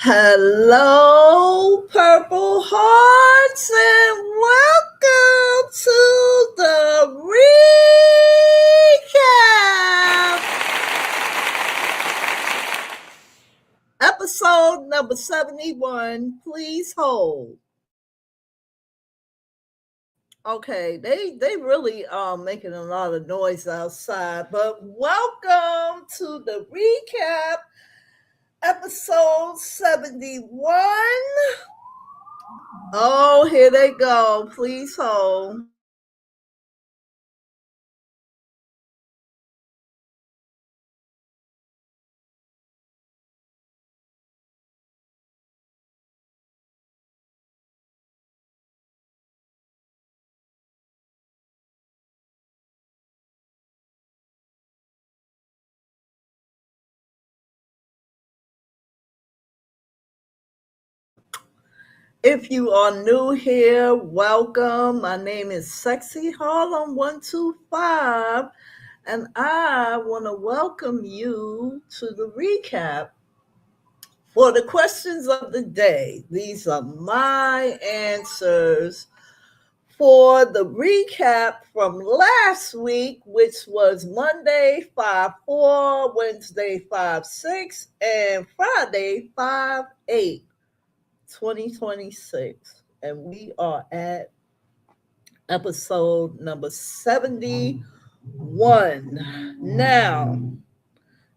Hello, Purple Hearts, and welcome to the recap. Episode number 71. Please hold. Okay, they really making a lot of noise outside, but welcome to the recap, episode 71. Oh, here they go. Please hold. If you are new here, welcome. My name is Sexy Harlem 125, and I want to welcome you to the recap for the questions of the day. These are my answers for the recap from last week, which was Monday 5-4, Wednesday 5-6, and Friday 5-8. 2026, and we are at episode number 71. Now,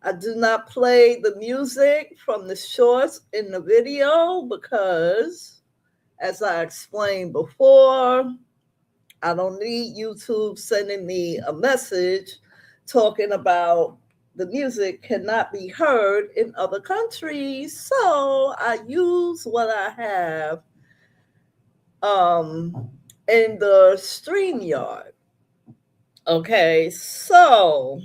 I do not play the music from the shorts in the video because, as I explained before, I don't need YouTube sending me a message talking about the music cannot be heard in other countries. So I use what I have in the StreamYard. Okay, so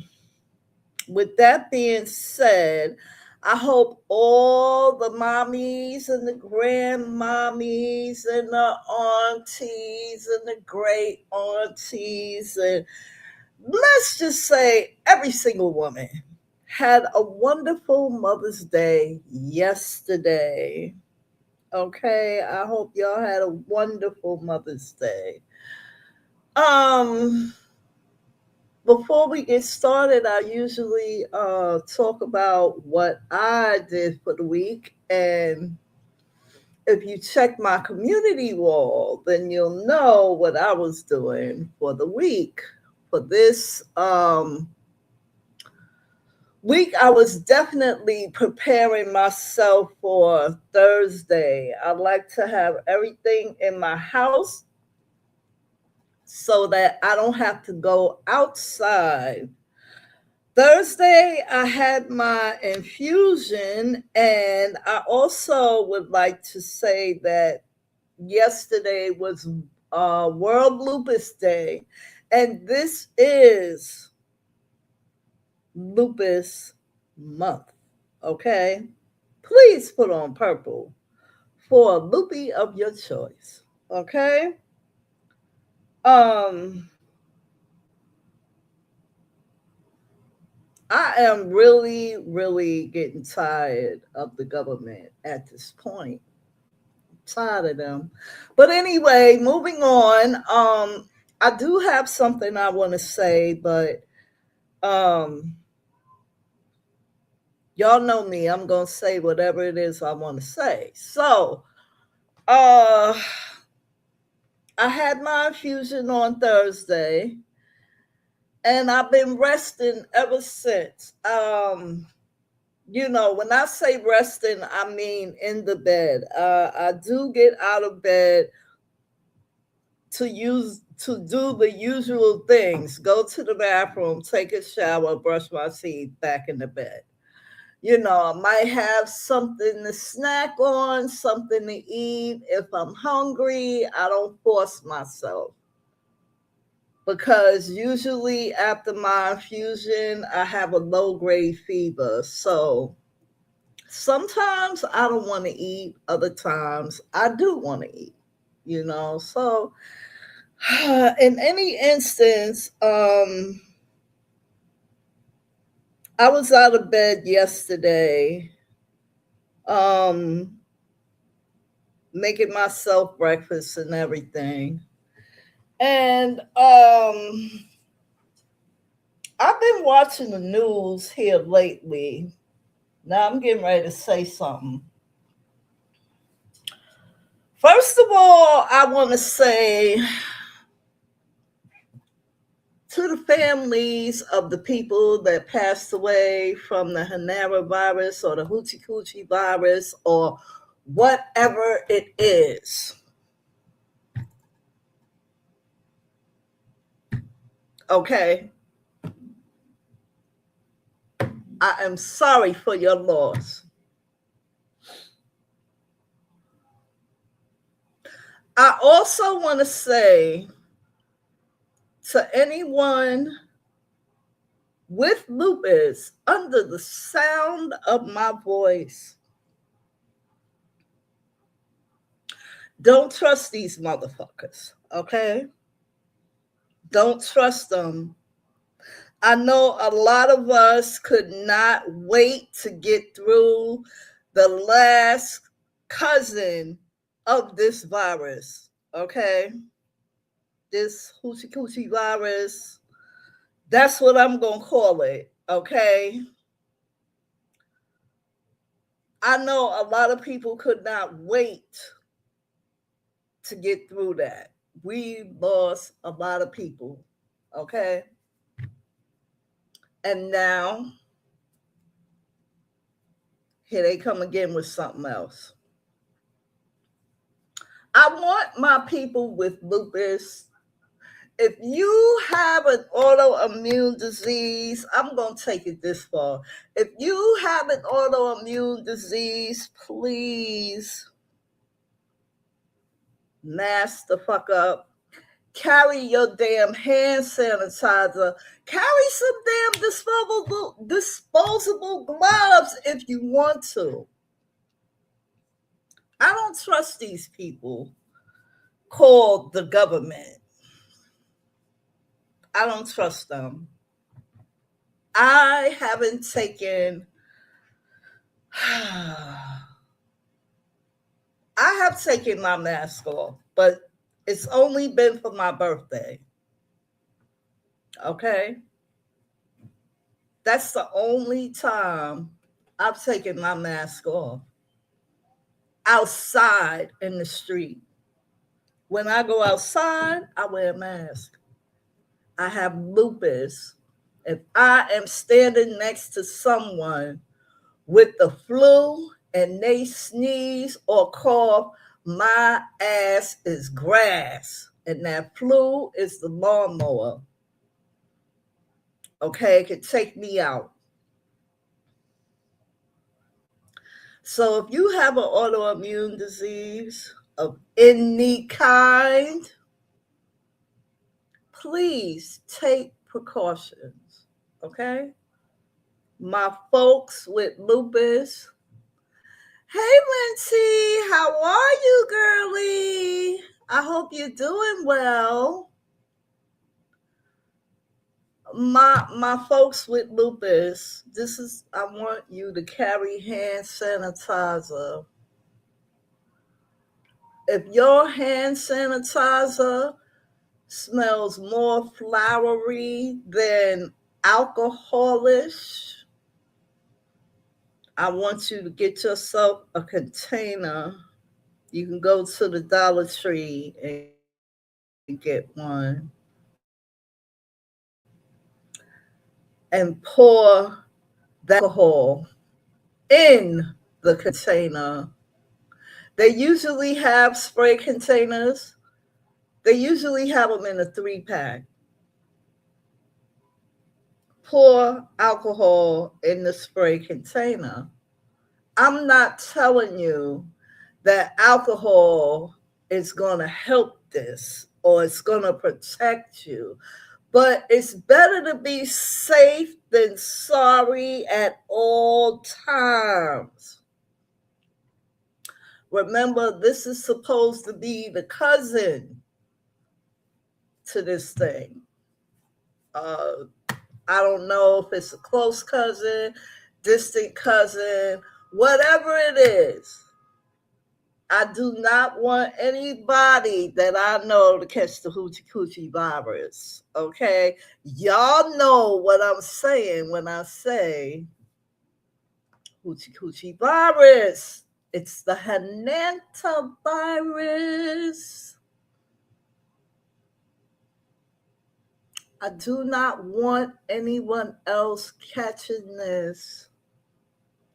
with that being said, I hope all the mommies and the grandmommies and the aunties and the great aunties, and let's just say every single woman had a wonderful Mother's Day yesterday. Okay, I hope y'all had a wonderful Mother's Day. Um, Before we get started, I usually talk about what I did for the week, and if you check my community wall, then you'll know what I was doing for the week. For this week, I was definitely preparing myself for Thursday. I like to have everything in my house so that I don't have to go outside. Thursday, I had my infusion, and I also would like to say that yesterday was World Lupus Day, and this is Lupus Month. Okay, please put on purple for a loopy of your choice. Okay. Um, I am really, really getting tired of the government at this point. Tired of them. But anyway, moving on. I do have something I want to say, but um, y'all know me. I'm gonna say whatever it is I want to say. So, uh, I had my infusion on Thursday, and I've been resting ever since. When I say resting, I mean in the bed. I do get out of bed to do the usual things: go to the bathroom, take a shower, brush my teeth, back in the bed. I might have something to snack on, something to eat. If I'm hungry, I don't force myself, because usually after my infusion, I have a low grade fever. So sometimes I don't want to eat, other times I do want to eat. So in any instance, I was out of bed yesterday. um, making myself breakfast and everything. And I've been watching the news here lately. Now I'm getting ready to say something. First of all, I want to say to the families of the people that passed away from the Hanara virus or the Hoochie Coochie virus or whatever it is. Okay. I am sorry for your loss. I also want to say to anyone with lupus under the sound of my voice, don't trust these motherfuckers, okay? Don't trust them. I know a lot of us could not wait to get through the last cousin of this virus, okay? This hoochie coochie virus. That's what I'm going to call it, okay? I know a lot of people could not wait to get through that. We lost a lot of people, okay? And now, here they come again with something else. I want my people with lupus, if you have an autoimmune disease, I'm going to take it this far. If you have an autoimmune disease, please mask the fuck up. Carry your damn hand sanitizer. Carry some damn disposable gloves if you want to. I don't trust these people called the government. I don't trust them. I haven't taken I have taken my mask off, but it's only been for my birthday. Okay? That's the only time I've taken my mask off. Outside in the street. When I go outside, I wear a mask. I have lupus. If I am standing next to someone with the flu and they sneeze or cough, my ass is grass. And that flu is the lawnmower. Okay, it could take me out. So if you have an autoimmune disease of any kind, please take precautions. Okay? My folks with lupus. Hey, Lindsay, how are you, girlie? I hope you're doing well. My folks with lupus, I want you to carry hand sanitizer. If your hand sanitizer smells more flowery than alcoholish, I want you to get yourself a container. You can go to the Dollar Tree and get one. And pour the alcohol in the container. They usually have spray containers. They usually have them in a 3-pack. Pour alcohol in the spray container. I'm not telling you that alcohol is going to help this or it's going to protect you. But it's better to be safe than sorry at all times. Remember, this is supposed to be the cousin to this thing. I don't know if it's a close cousin, distant cousin, whatever it is. I do not want anybody that I know to catch the hoochie coochie virus. Okay? Y'all know what I'm saying when I say hoochie coochie virus. It's the Hananta virus. I do not want anyone else catching this.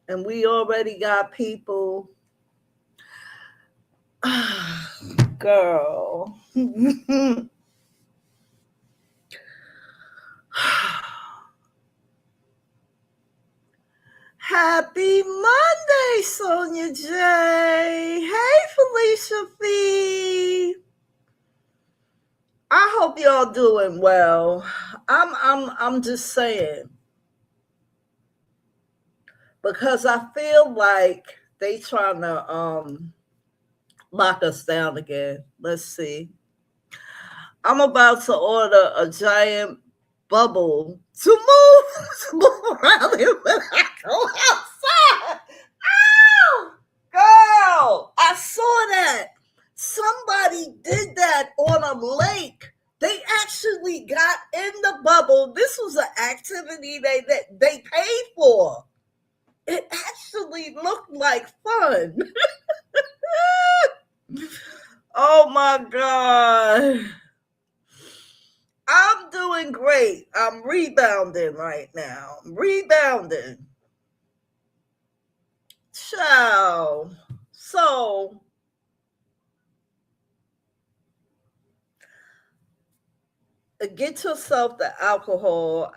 And we already got people. Girl. Happy Monday, Sonia J. Hey, Felicia V. I hope y'all doing well. I'm just saying, because I feel like they trying to lock us down again. Let's see. I'm about to order a giant bubble to move around it when I go outside. Ow! Girl, I saw that. Somebody did that on a lake. They actually got in the bubble. This was an activity they paid for. It actually looked like fun. Oh my God. I'm doing great. I'm rebounding right now. I'm rebounding. Ciao. So, get yourself the alcohol.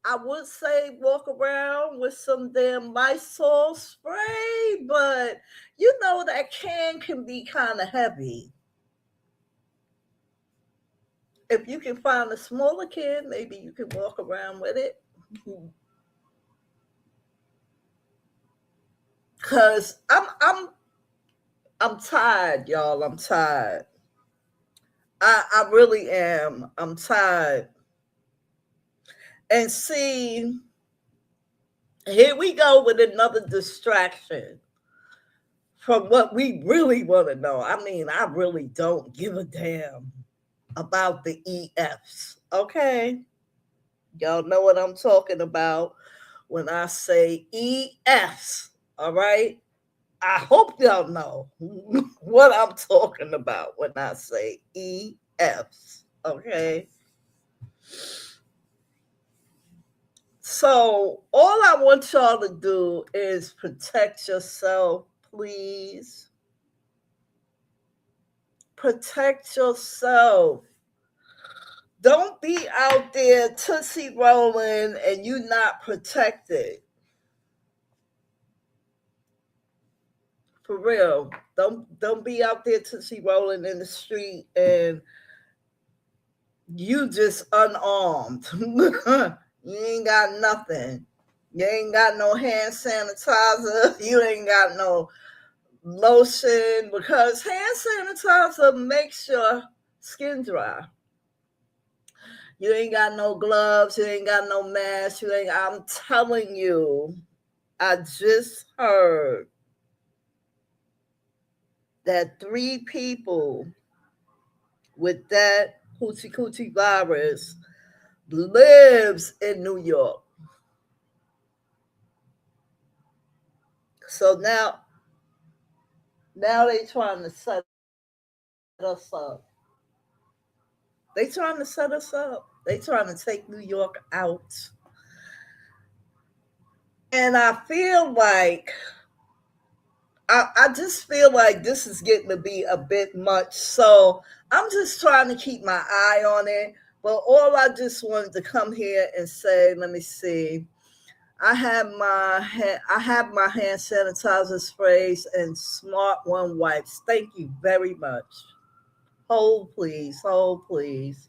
I would say walk around with some damn Lysol spray, but you know that can be kind of heavy. If you can find a smaller can, maybe you can walk around with it. Cause I'm tired, y'all. I'm tired. I really am. I'm tired. And see, here we go with another distraction from what we really want to know. I mean, I really don't give a damn about the EFs. Okay? Y'all know what I'm talking about when I say EFs. All right? I hope y'all know what I'm talking about when I say EFs. Okay? So, all I want y'all to do is protect yourself, please. Protect yourself. Don't be out there tootsie rolling and you not protected. For real. Don't be out there tootsie rolling in the street and you just unarmed. You ain't got nothing. You ain't got no hand sanitizer. You ain't got no lotion, because hand sanitizer makes your skin dry. You ain't got no gloves. You ain't got no mask. I'm telling you, I just heard that 3 people with that hoochie coochie virus lives in New York. So now they trying to set us up. They trying to set us up. They trying to take New York out. And I just feel like this is getting to be a bit much. So I'm just trying to keep my eye on it. But all I just wanted to come here and say, let me see. I have my hand sanitizer sprays and Smart One wipes. Thank you very much. Hold please, hold please.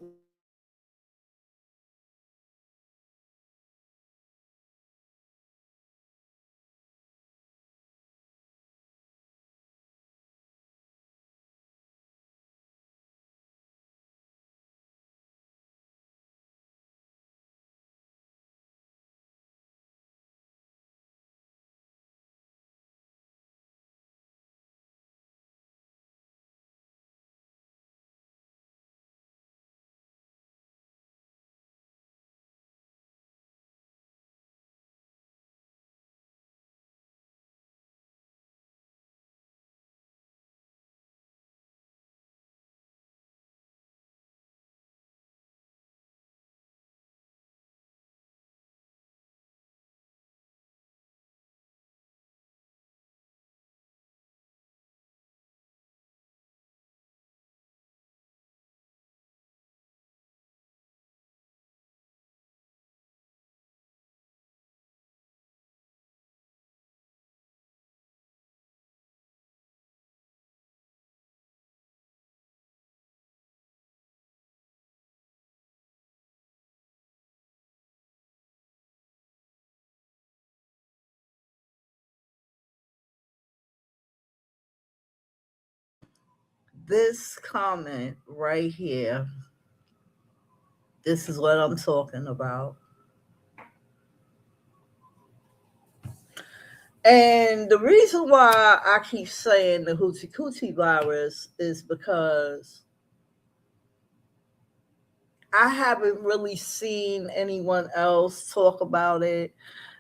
this comment right here. This is what I'm talking about. And the reason why I keep saying the hoochie coochie virus is because I haven't really seen anyone else talk about it.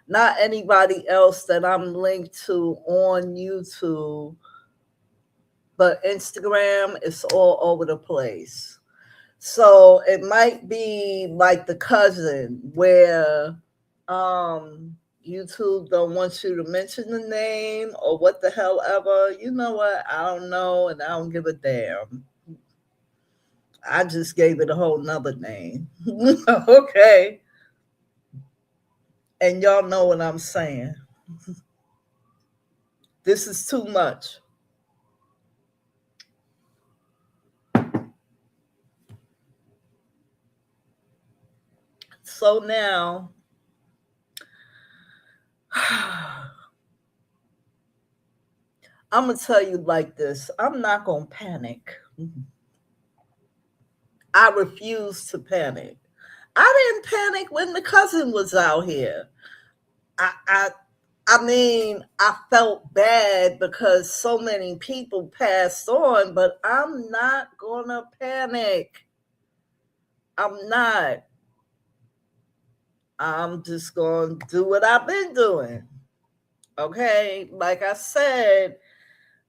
Not anybody else that I'm linked to on YouTube, but Instagram is all over the place. So it might be like the cousin where YouTube don't want you to mention the name or what the hell ever. You know what? I don't know and I don't give a damn. I just gave it a whole nother name. Okay. And y'all know what I'm saying. This is too much. So now, I'm going to tell you like this. I'm not going to panic. I refuse to panic. I didn't panic when the cousin was out here. I mean, I felt bad because so many people passed on, but I'm not gonna panic. I'm not. I'm just gonna do what I've been doing. Okay? Like I said,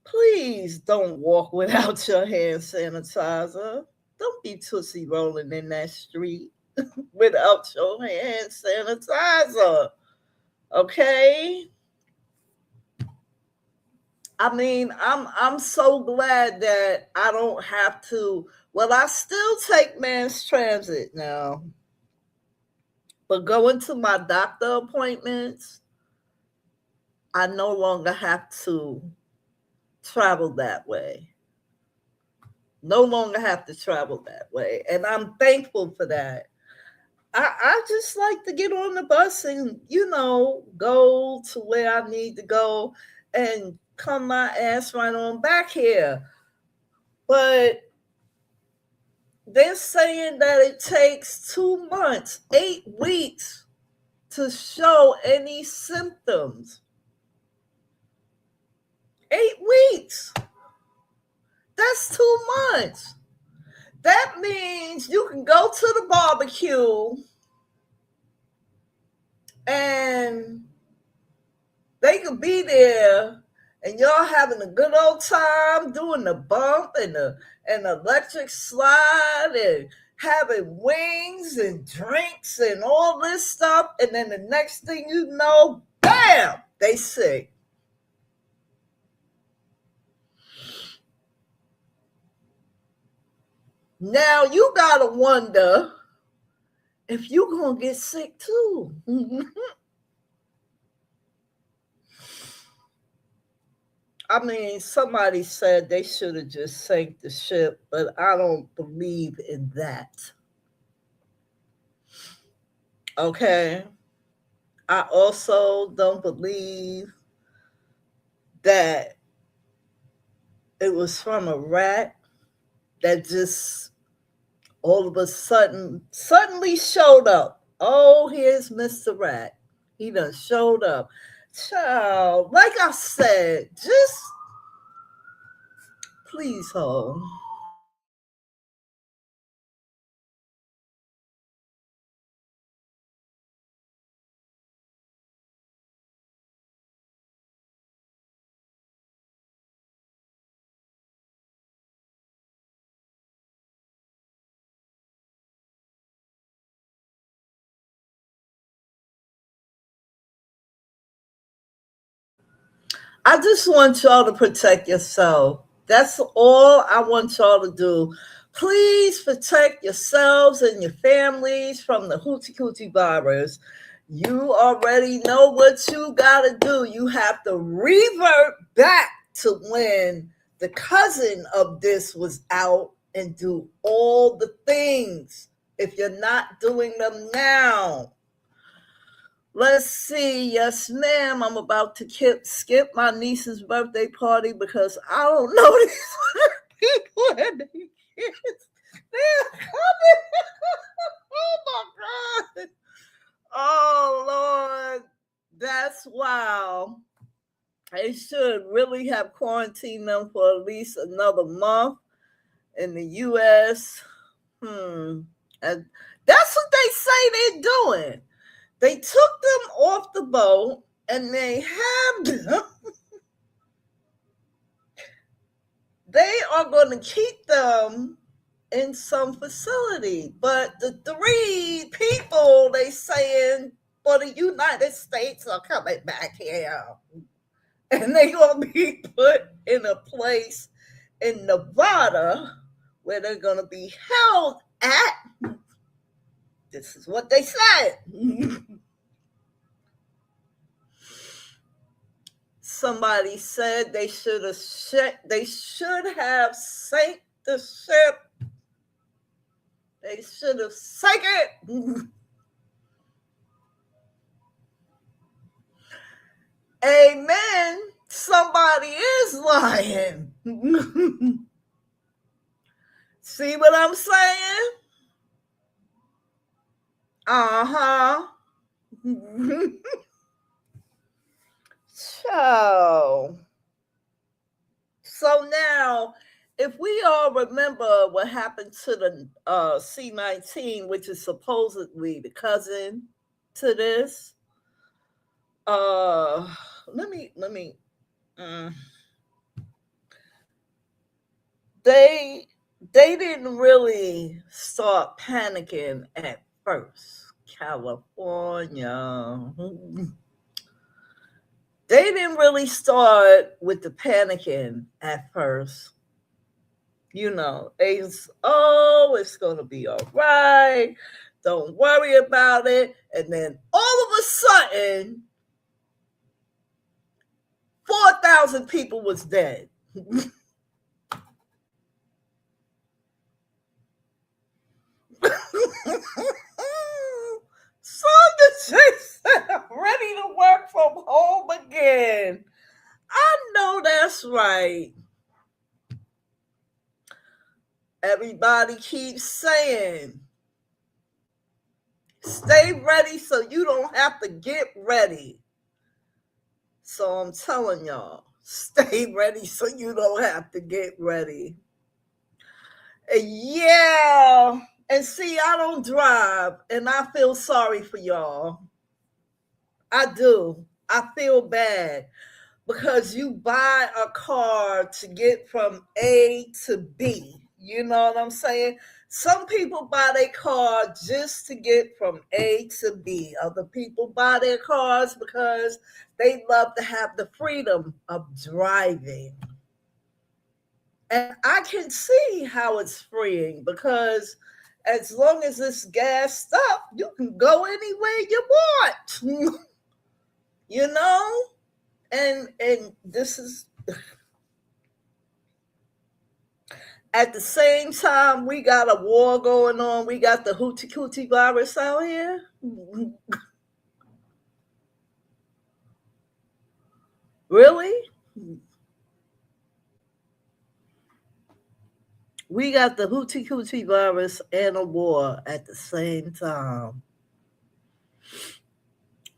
please don't walk without your hand sanitizer. Don't be tootsie rolling in that street without your hand sanitizer. Okay? I mean, I'm so glad that I don't have to. Well, I still take mass transit now, but going to my doctor appointments, I no longer have to travel that way. No longer have to travel that way, and I'm thankful for that. I just like to get on the bus and go to where I need to go and come my ass right on back here. But they're saying that it takes 2 months, 8 weeks to show any symptoms. 8 weeks. That's 2 months. That means you can go to the barbecue and they could be there and y'all having a good old time doing the bump and the electric slide and having wings and drinks and all this stuff, and then the next thing you know, bam, they sick. Now you gotta wonder if you gonna get sick too. I mean, somebody said they should have just sank the ship, but I don't believe in that. Okay. I also don't believe that it was from a rat that just all of a suddenly showed up. Oh, here's Mr. Rat. He done showed up. Child, like I said, just please hold. I just want y'all to protect yourself. That's all I want y'all to do. Please protect yourselves and your families from the hoochie coochie virus. You already know what you got to do. You have to revert back to when the cousin of this was out and do all the things if you're not doing them now. Let's see. Yes, ma'am. I'm about to skip my niece's birthday party because I don't know these people they should really have quarantined them for at least another month in the U.S. And that's what they say they're doing. They took them off the boat and they have them. They are going to keep them in some facility. But the three people they saying for the United States are coming back here. And they're going to be put in a place in Nevada where they're going to be held at. This is what they said. Somebody said they should have sank the ship. They should have sank it. Amen. Somebody is lying. See what I'm saying? Uh-huh. So now, if we all remember what happened to the C-19, which is supposedly the cousin to this, let me. They didn't really start panicking at first. California. They didn't really start with the panicking at first. It's going to be all right. Don't worry about it. And then all of a sudden, 4,000 people was dead. So the chick said, I'm ready to work from home again. I know that's right. Everybody keeps saying, stay ready so you don't have to get ready. So I'm telling y'all, stay ready so you don't have to get ready. Yeah. And see, I don't drive, and I feel sorry for y'all. I do. I feel bad because you buy a car to get from A to B. You know what I'm saying? Some people buy their car just to get from A to B. Other people buy their cars because they love to have the freedom of driving. And I can see how it's freeing because as long as it's gassed up, you can go anywhere you want. And this is at the same time we got a war going on. We got the hoochie coochie virus out here. Really? We got the hoochie coochie virus and a war at the same time.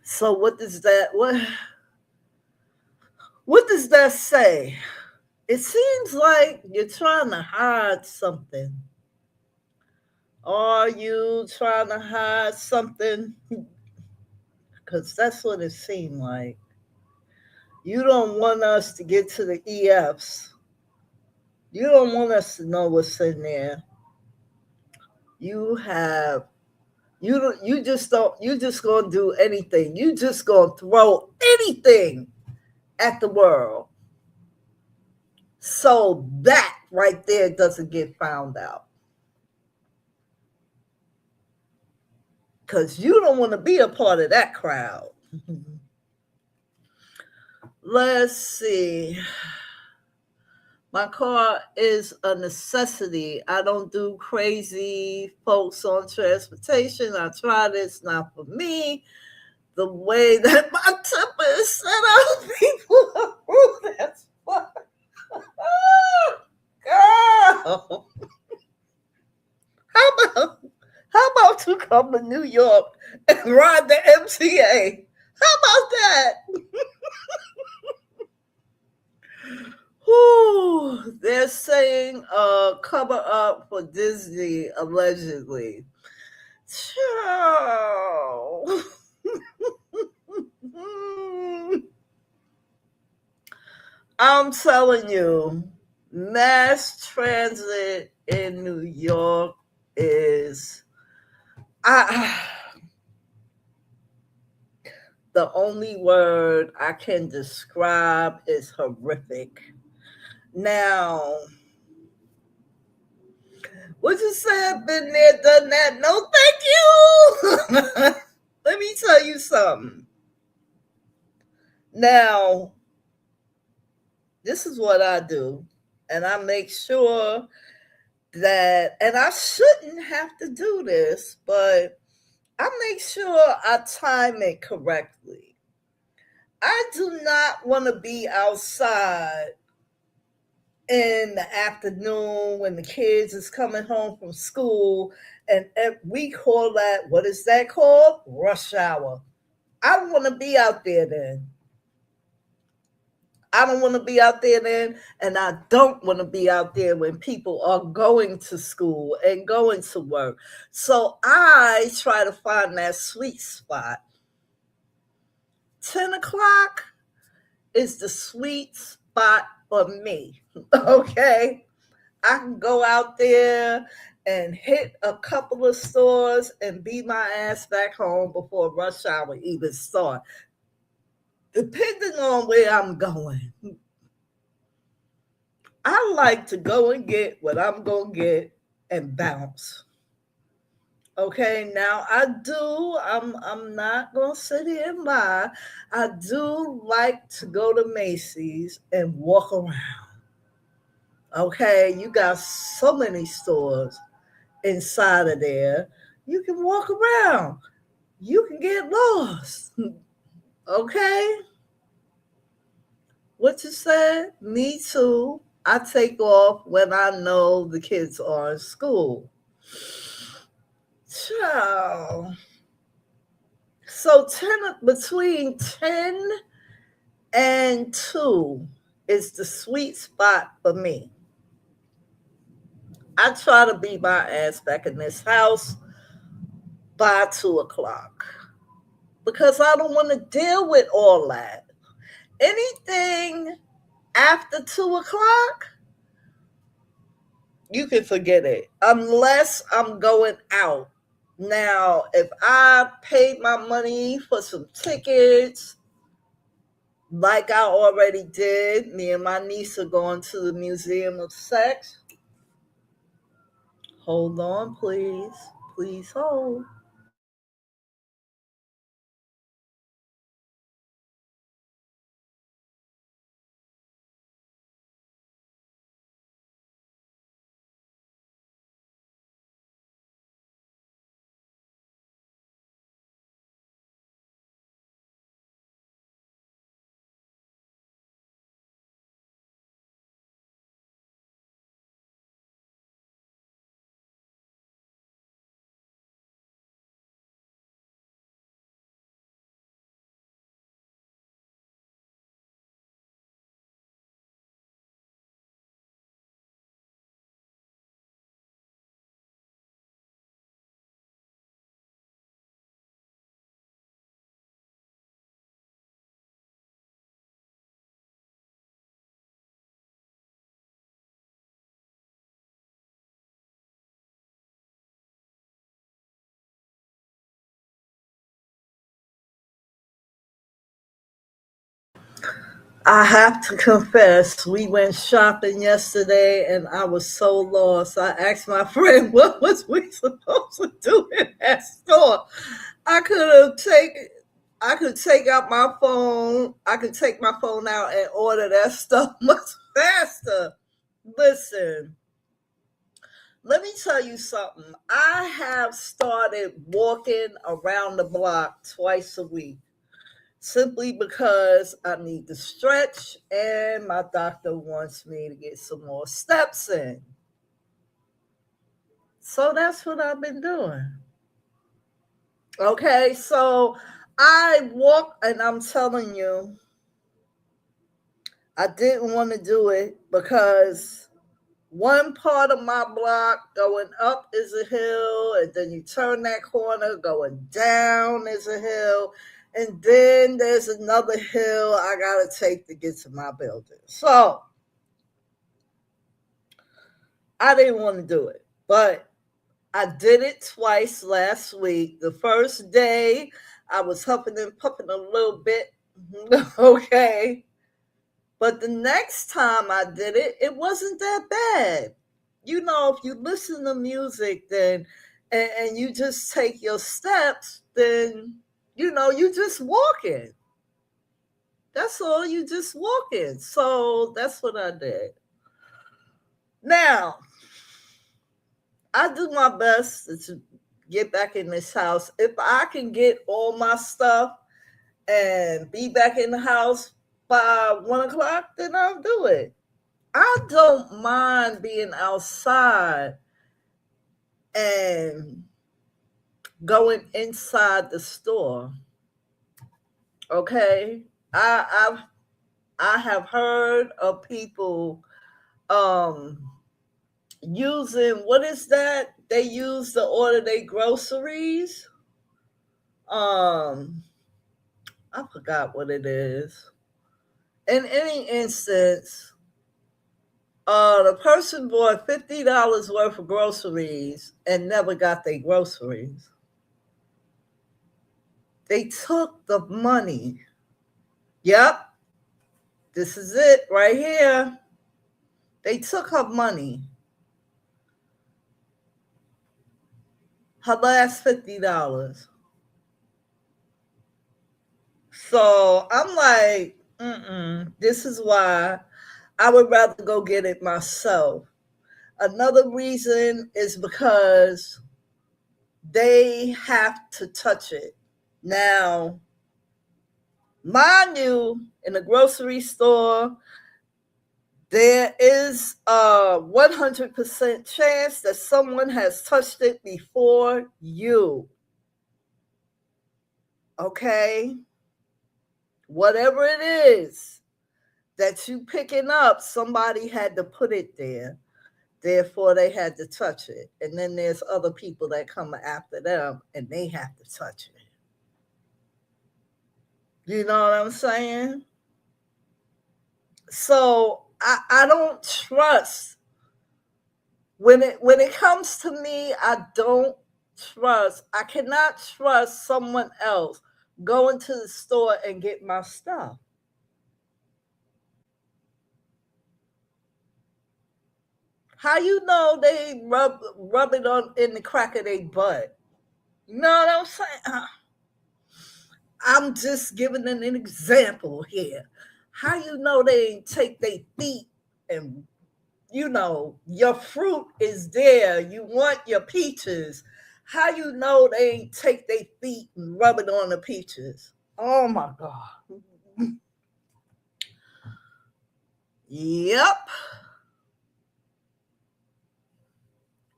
So what does that say? It seems like you're trying to hide something. Are you trying to hide something? Because that's what it seemed like. You don't want us to get to the EFs. You don't want us to know what's in there. You just gonna do anything. You just gonna throw anything at the world. So that right there doesn't get found out. Because you don't want to be a part of that crowd. Let's see. My car is a necessity. I don't do crazy folks on transportation. I tried it. It's not for me. The way that my temper is set up, people are rude. That's why. Girl. How about you come to New York and ride the MTA? How about that? Whew, they're saying cover up for Disney allegedly. Ciao. I'm telling you, mass transit in New York is I the only word I can describe is horrific. Now, what you say? I've been there, done that. No, thank you. Let me tell you something. Now, this is what I do, and I make sure that, and I shouldn't have to do this, but I make sure I time it correctly. I do not want to be outside in the afternoon when the kids is coming home from school, and we call that, what is that called? Rush hour. I don't want to be out there then. I don't want to be out there then, and I don't want to be out there when people are going to school and going to work. So I try to find that sweet spot. 10 o'clock is the sweet spot for me. Okay. I can go out there and hit a couple of stores and be my ass back home before rush hour even start, depending on where I'm going. I like to go and get what I'm going to get and bounce. Okay, now I'm not going to sit here and lie. I do like to go to Macy's and walk around. Okay, you got so many stores inside of there. You can walk around. You can get lost. Okay? What you said? Me too. I take off when I know the kids are in school. Ciao. So between 10 and 2 is the sweet spot for me. I try to be my ass back in this house by 2 o'clock because I don't want to deal with all that. Anything after 2 o'clock, you can forget it unless I'm going out. Now, if I paid my money for some tickets, like I already did, me and my niece are going to the Museum of Sex. Hold on, please. Please hold. I have to confess, we went shopping yesterday and I was so lost. I asked my friend, what was we supposed to do in that store? I could have taken I could take out my phone. I could take my phone out and order that stuff much faster. Listen, let me tell you something. I have started walking around the block twice a week simply because I need to stretch and my doctor wants me to get some more steps in. So that's what I've been doing. Okay, so I walk, and I'm telling you, I didn't want to do it because one part of my block going up is a hill, and then you turn that corner going down is a hill, and then there's another hill I gotta take to get to my building. So I didn't want to do it, but I did it twice last week. The first day I was huffing and puffing a little bit, okay, but the next time I did it, it wasn't that bad. If you listen to music, then and you just take your steps, then you just walking. That's all. You just walking. So that's what I did. Now I do my best to get back in this house. If I can get all my stuff and be back in the house by 1 o'clock, then I'll do it. I don't mind being outside and going inside the store. Okay, I have heard of people um using, what is that? They use to order their groceries. Um, I forgot what it is. In any instance, the person bought $50 worth of groceries and never got their groceries. They took the money. Yep, this is it right here. They took her money, her last $50. So I'm like, this is why I would rather go get it myself. Another reason is because they have to touch it. Now, mind you, in the grocery store, there is a 100% chance that someone has touched it before you. Okay? Whatever it is that you picking up, somebody had to put it there. Therefore, they had to touch it. And then there's other people that come after them and they have to touch it. You know what I'm saying? So I don't trust when it comes to me, I don't trust. I cannot trust someone else going to the store and get my stuff. How you know they rub it on in the crack of their butt? You know what I'm saying? I'm just giving an example here. How you know they ain't take their feet and your fruit is there. You want your peaches. How you know they ain't take their feet and rub it on the peaches? Oh my God. Yep.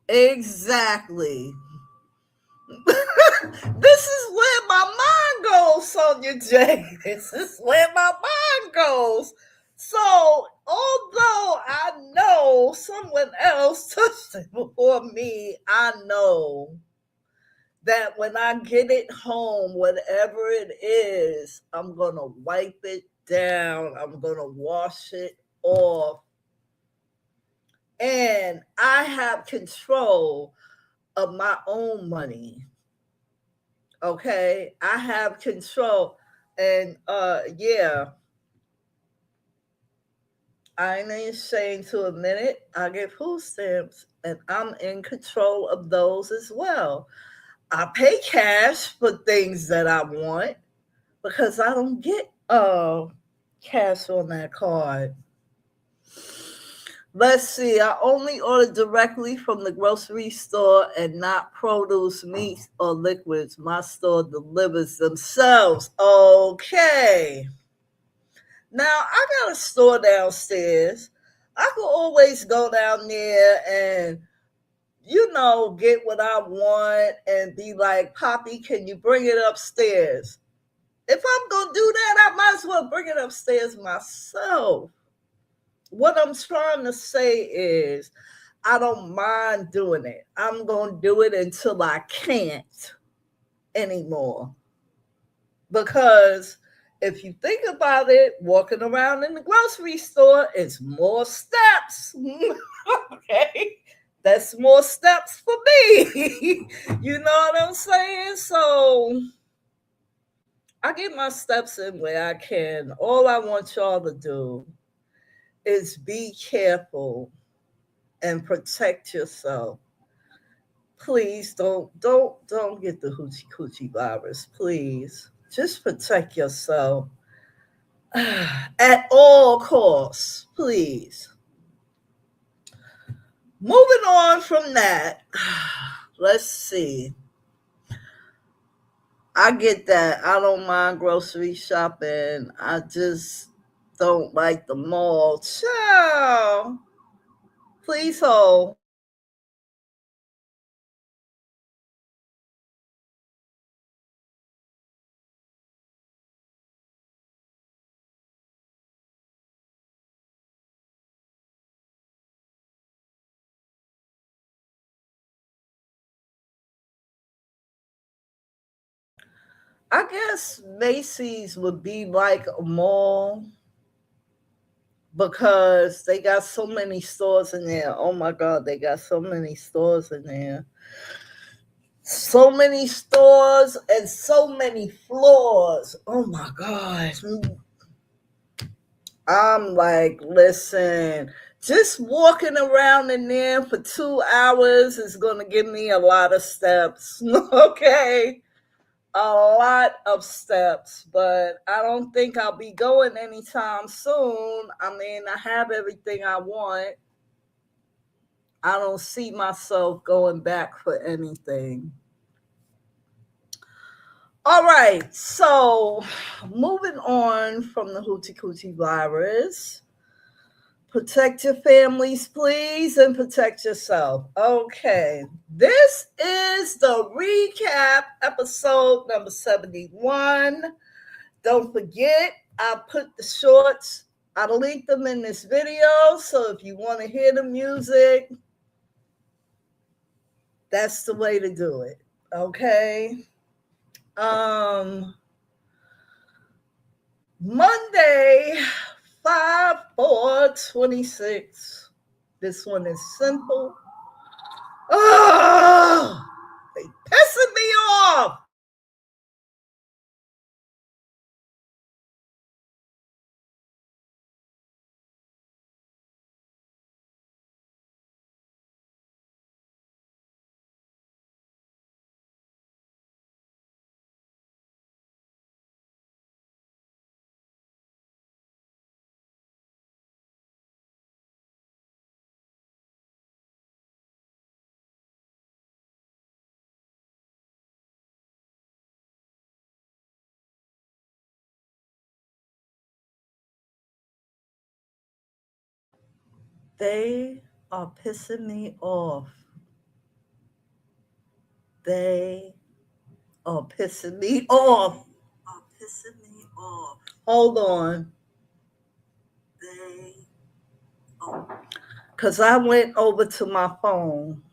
Exactly. This is where my mind goes, Sonia J. This is where my mind goes. So, although I know someone else touched it before me, I know that when I get it home, whatever it is, I'm going to wipe it down. I'm going to wash it off. And I have control of my own money. Okay, I have control. And yeah, I ain't ashamed to admit it. I get food stamps and I'm in control of those as well. I pay cash for things that I want because I don't get cash on that card. Let's see, I only order directly from the grocery store and not produce, meats, or liquids. My store delivers themselves. Okay. Now, I got a store downstairs. I could always go down there and, get what I want and be like, Poppy, can you bring it upstairs? If I'm going to do that, I might as well bring it upstairs myself. What I'm trying to say is, I don't mind doing it. I'm going to do it until I can't anymore. Because if you think about it, walking around in the grocery store is more steps. Okay. That's more steps for me. You know what I'm saying? So I get my steps in where I can. All I want y'all to do is be careful and protect yourself. Please don't get the hoochie coochie virus. Please just protect yourself at all costs. Please. Moving on from that, let's see. I get that. I don't mind grocery shopping. I just don't like the mall. Ciao. Please hold. I guess Macy's would be like a mall because they got so many stores in there. Oh my God, they got so many stores in there. So many stores and so many floors. Oh my God. I'm like, listen, just walking around in there for 2 hours is going to give me a lot of steps. Okay. A lot of steps, but I don't think I'll be going anytime soon. I mean, I have everything I want. I don't see myself going back for anything. All right, so moving on from the hoochie coochie virus. Protect your families, please, and protect yourself. Okay, this is the recap episode number 71. Don't forget, I put the shorts, I linked them in this video. So if you want to hear the music, that's the way to do it. Okay. Um, Monday, 5/4/26. This one is simple. Oh, they pissing me off. They are pissing me off. They are pissing me off. Are pissing me off. Hold on. They because I went over to my phone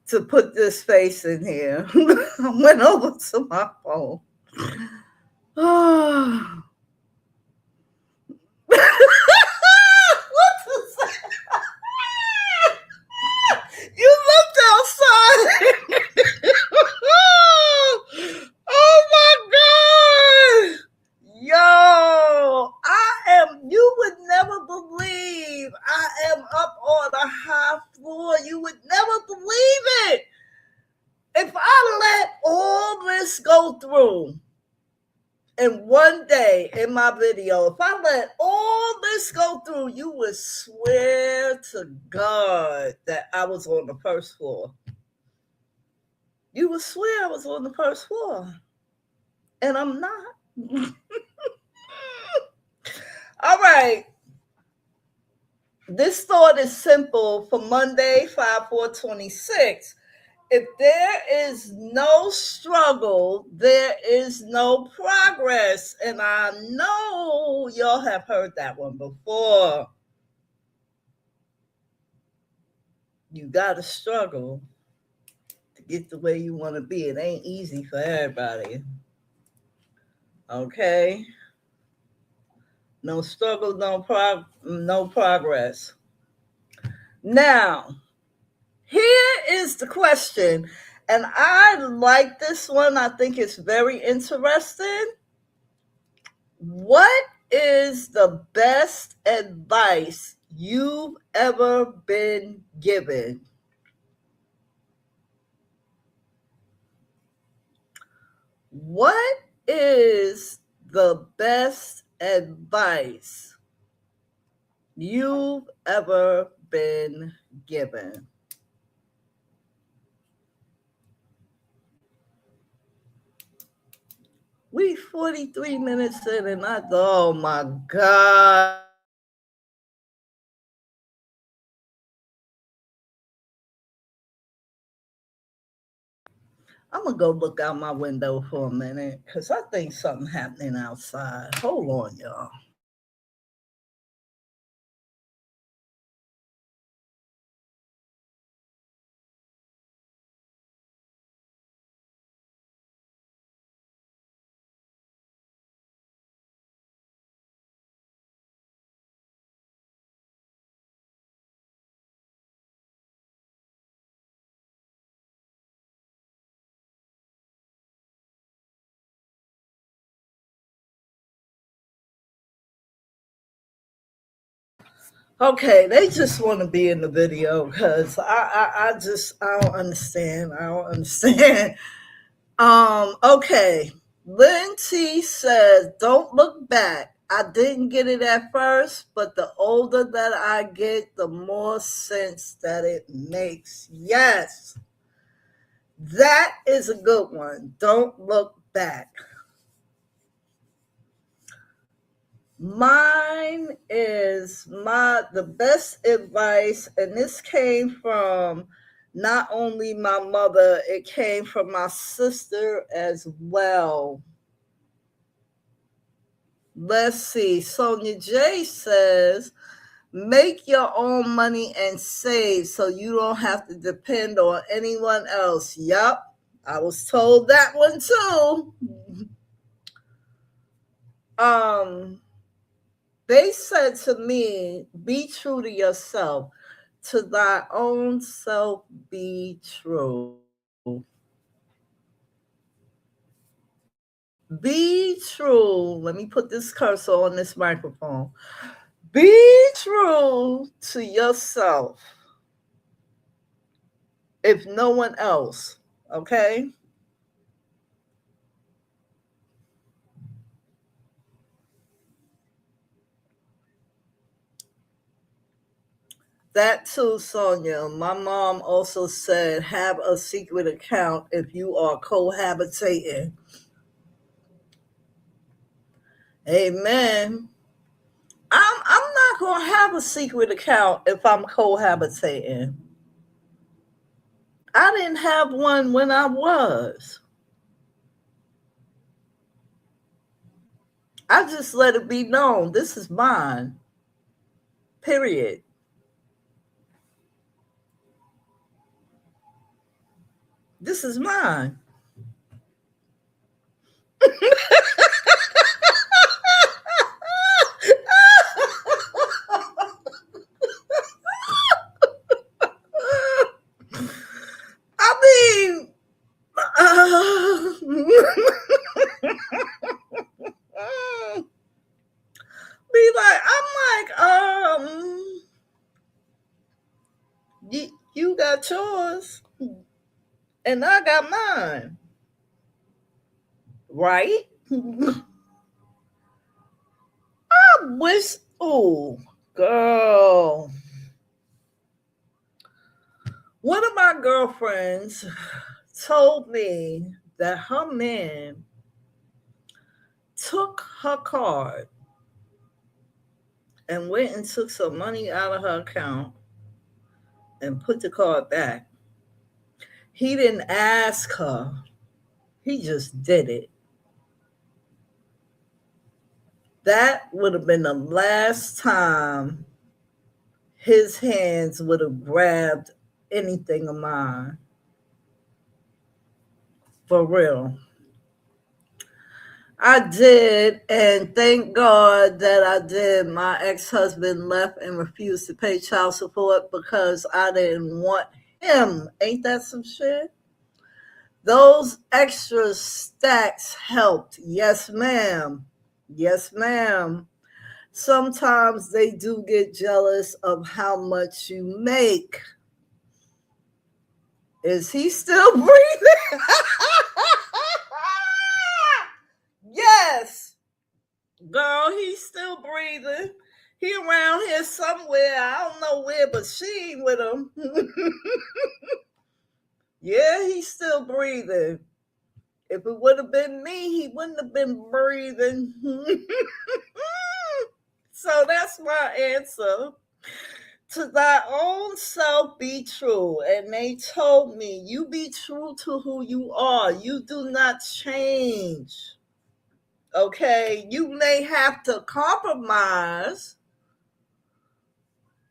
to put this face in here. I went over to my phone. What is that? You looked outside. Oh my God. Yo, you would never believe I am up on a high floor. You would never believe it. If I let all this go through in one day in my video, if I let all this go through, you would swear to God that I was on the first floor. You would swear I was on the first floor. And I'm not. All right. This thought is simple for Monday, 5/4/26. If there is no struggle, there is no progress. And I know y'all have heard that one before. You got to struggle to get the way you want to be. It ain't easy for everybody. Okay? No struggle, no progress. Now, here is the question, and I like this one. I think it's very interesting. What is the best advice you've ever been given? What is the best advice you've ever been given? We 43 minutes in and I thought, oh my God. I'm gonna go look out my window for a minute because I think something happening outside. Hold on, y'all. Okay, they just want to be in the video because I don't understand. I don't understand. Okay. Lynn T says, don't look back. I didn't get it at first, but the older that I get, the more sense that it makes. Yes, that is a good one. Don't look back. Mine is the best advice, and this came from not only my mother, it came from my sister as well. Let's see. Sonia J says, make your own money and save so you don't have to depend on anyone else. Yup. I was told that one too. Um, they said to me, be true to yourself. To thy own self be true. Be true. Let me put this cursor on this microphone. Be true to yourself, if no one else. Okay? That too, Sonia. My mom also said have a secret account if you are cohabitating. Amen. I'm not gonna have a secret account if I'm cohabitating. I didn't have one when I was. I just let it be known this is mine. Period. This is mine. I mean, be like, you got yours and I got mine, right? I wish, oh, girl. One of my girlfriends told me that her man took her card and went and took some money out of her account and put the card back. He didn't ask her. He just did it. That would have been the last time his hands would have grabbed anything of mine. For real. I did, and thank God that I did. My ex-husband left and refused to pay child support because I didn't want him. Ain't that some shit? Those extra stacks helped. Yes, ma'am. Yes, ma'am. Sometimes they do get jealous of how much you make. Is he still breathing? Yes. Girl, he's still breathing. He around here somewhere. I don't know where, but she ain't with him. Yeah, he's still breathing. If it would have been me, he wouldn't have been breathing. So that's my answer. To thy own self be true. And they told me, you be true to who you are. You do not change. Okay? You may have to compromise.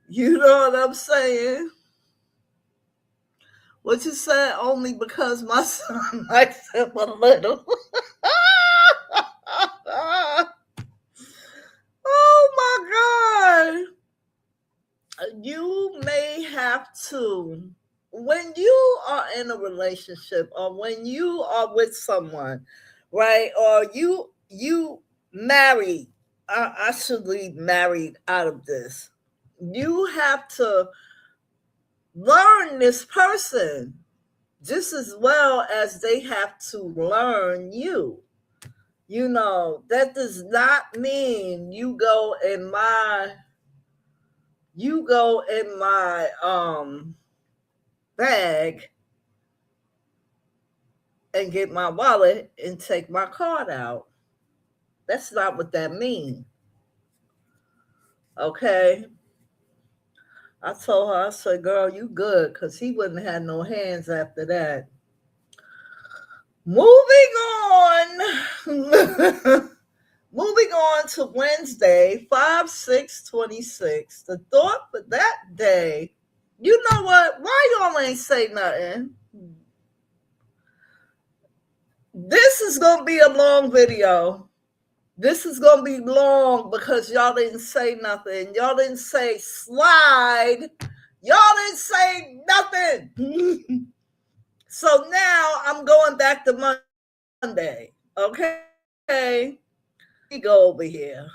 You know what I'm saying? What you said, only because my son likes him a little. Oh my God. You may have to, when you are in a relationship or when you are with someone, right? Or you married, I should leave married out of this. You have to learn this person just as well as they have to learn you. You know, that does not mean you go in my bag and get my wallet and take my card out. That's not what that means. Okay. I told her, I said, girl, you good, because he wouldn't have had no hands after that. Moving on. Moving on to Wednesday, 5/6/26. The thought for that day, you know what? Why y'all ain't say nothing? This is going to be a long video. This is going to be long because y'all didn't say nothing. Y'all didn't say slide. Y'all didn't say nothing. So now I'm going back to Monday. Okay? Let me go over here.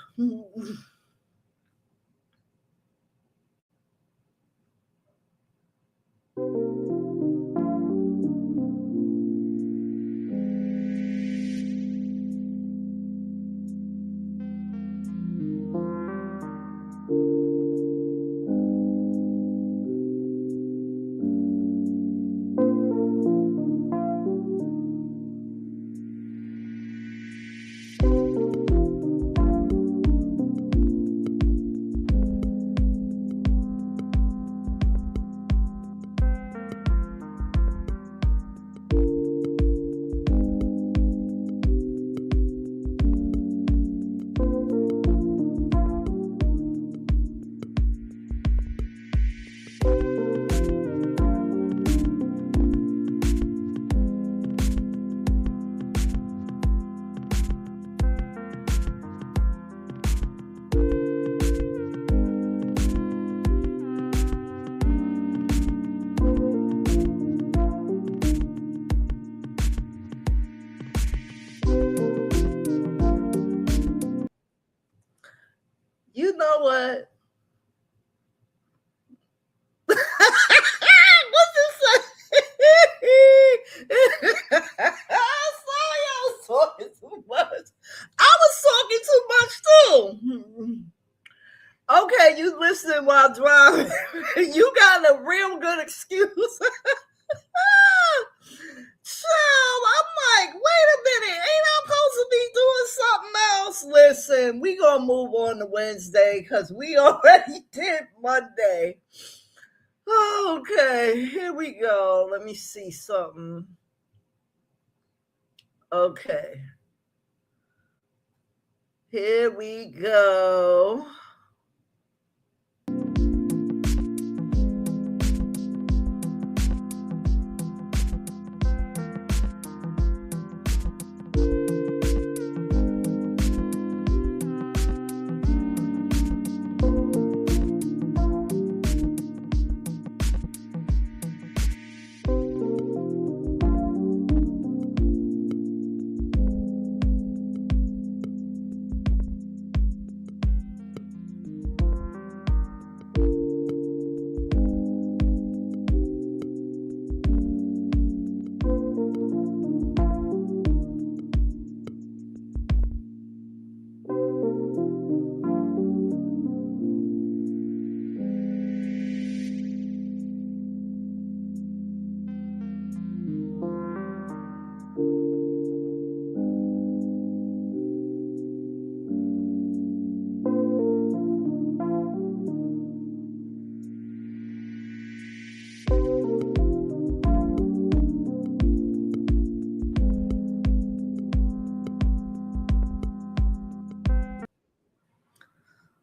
You know what? What's this? Sorry, I was talking too much. I was talking too much too. Okay, you listening while driving. You got a real good excuse. Child, I'm like, wait a minute, ain't I supposed to be doing something else? Listen, we gonna move on to Wednesday because we already did Monday. Okay, here we go. Let me see something. Okay, here we go.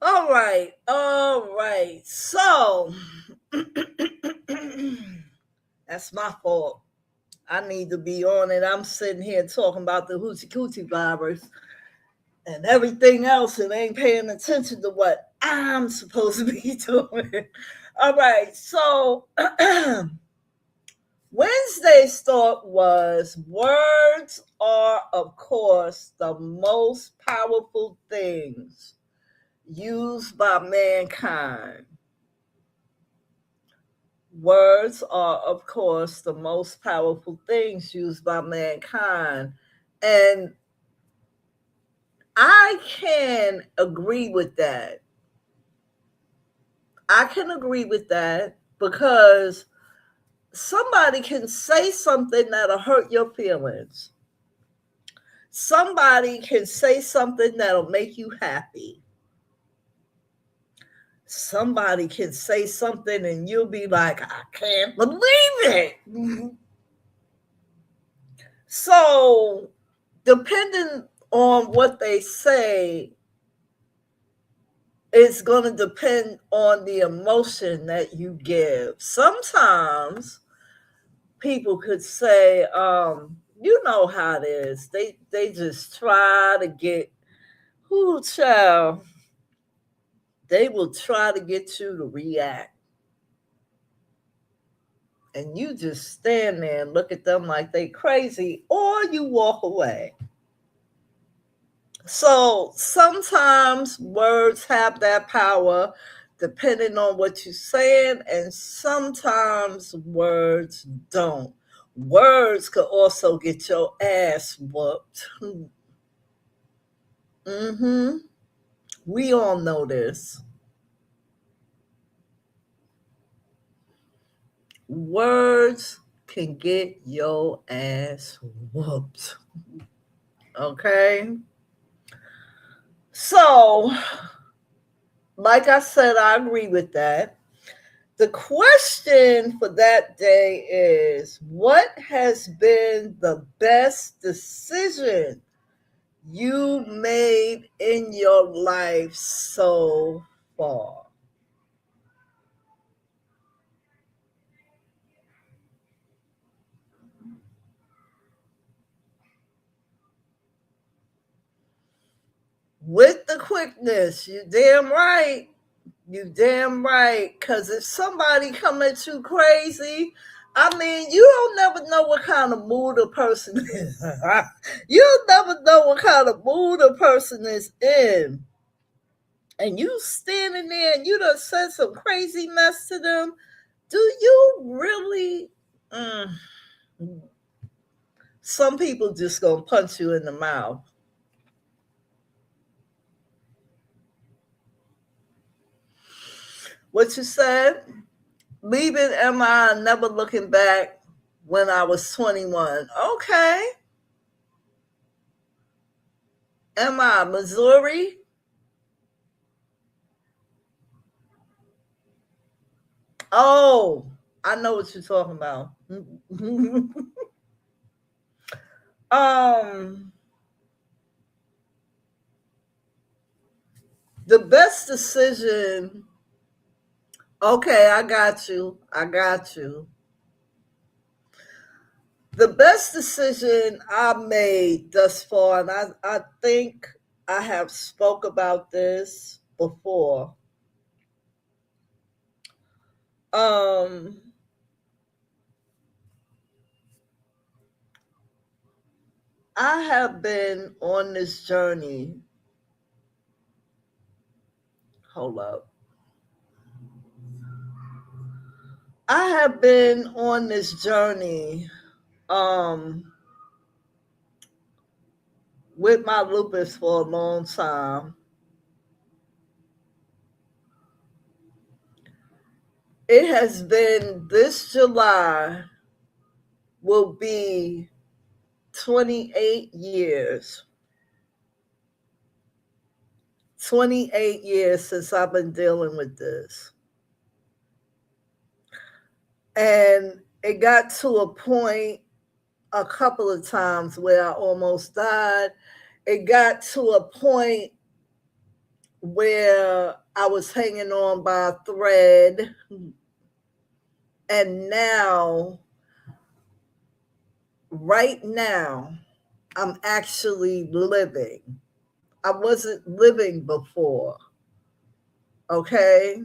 All right, all right. So that's my fault. I need to be on it. I'm sitting here talking about the hoochie coochie virus and everything else and ain't paying attention to what I'm supposed to be doing. All right, so Wednesday's thought was words are, of course, the most powerful things used by mankind. Words are, of course, the most powerful things used by mankind. And I can agree with that. I can agree with that because somebody can say something that'll hurt your feelings. Somebody can say something that'll make you happy. Somebody can say something and you'll be like, I can't believe it. So, depending on what they say, it's going to depend on the emotion that you give. Sometimes people could say, you know how it is. They just try to get, who child, they will try to get you to react. And you just stand there and look at them like they crazy, or you walk away. So sometimes words have that power depending on what you're saying, and sometimes words don't. Words could also get your ass whooped. Mm-hmm. We all know this. Words can get your ass whooped. Okay? So, like I said, I agree with that. The question for that day is, what has been the best decision you made in your life so far? With the quickness, you damn right. You damn right. Because if somebody come at you crazy, I mean, you don't never know what kind of mood a person is. You'll never know what kind of mood a person is in. And you standing there and you done said some crazy mess to them. Do you really? Some people just gonna punch you in the mouth. What you said? Leaving MI, never looking back when I was 21. Okay. MI, Missouri? Oh, I know what you're talking about. um, the best decision. Okay, I got you. I got you. The best decision I made thus far, and I think I have spoke about this before. Um, I have been on this journey. Hold up. I have been on this journey um, with my lupus for a long time. It has been this July will be 28 years. 28 years since I've been dealing with this. And it got to a point a couple of times where I almost died. It got to a point where I was hanging on by a thread. And now, right now, I'm actually living. I wasn't living before. Okay.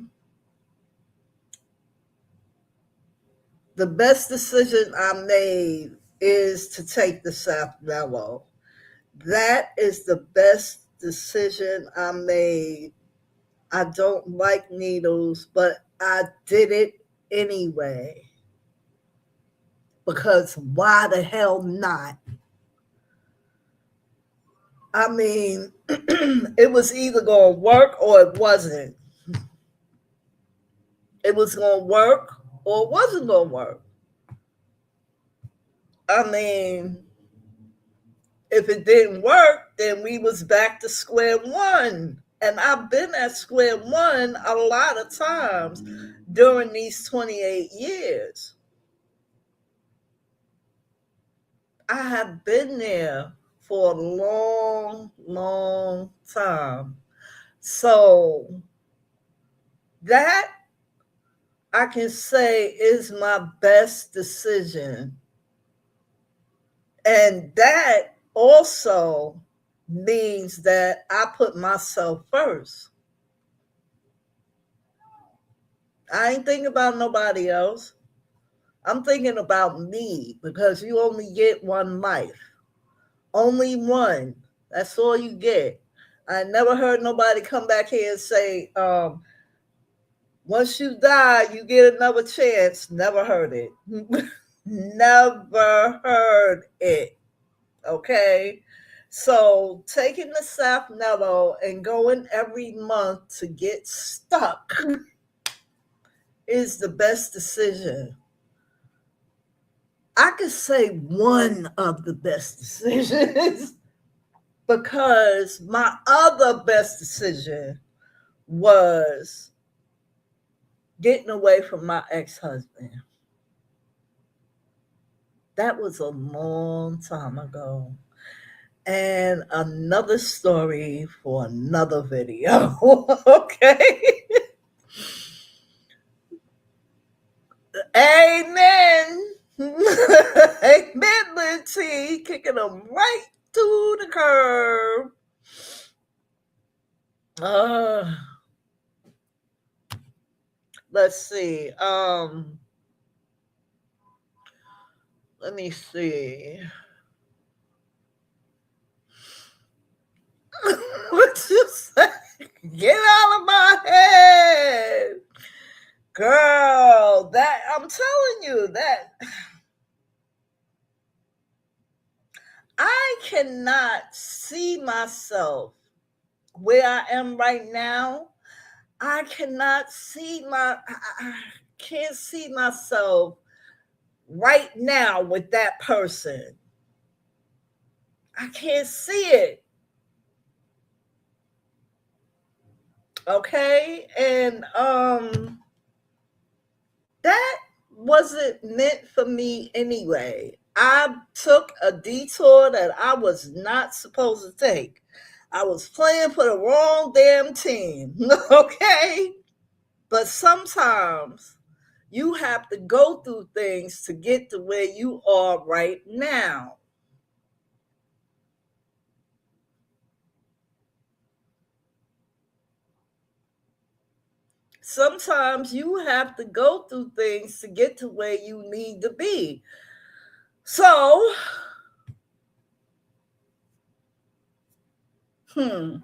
The best decision I made is to take the South Mellow. That is the best decision I made. I don't like needles, but I did it anyway. Because why the hell not? I mean, it was either going to work or it wasn't. It was going to work or it wasn't going to work. I mean, if it didn't work, then we was back to square one. And I've been at square one a lot of times during these 28 years. I have been there for a long, long time. So that I can say is my best decision. And that also means that I put myself first. I ain't thinking about nobody else. I'm thinking about me because you only get one life. Only one. That's all you get. I never heard nobody come back here and say, once you die, you get another chance. Never heard it. Never heard it. Okay. So taking the South Mellow and going every month to get stuck is the best decision. I could say one of the best decisions because my other best decision was getting away from my ex-husband. That was a long time ago. And another story for another video. Okay. Amen. Amen, Lindsay. Kicking them right to the curb. Uh, let's see. Let me see. What you say? Get out of my head. Girl, that I'm telling you that I cannot see myself where I am right now. I cannot see I can't see myself right now with that person. I can't see it. Okay? And that wasn't meant for me anyway. I took a detour that I was not supposed to take. I was playing for the wrong damn team. Okay? But sometimes you have to go through things to get to where you are right now. Sometimes you have to go through things to get to where you need to be. So, hmm,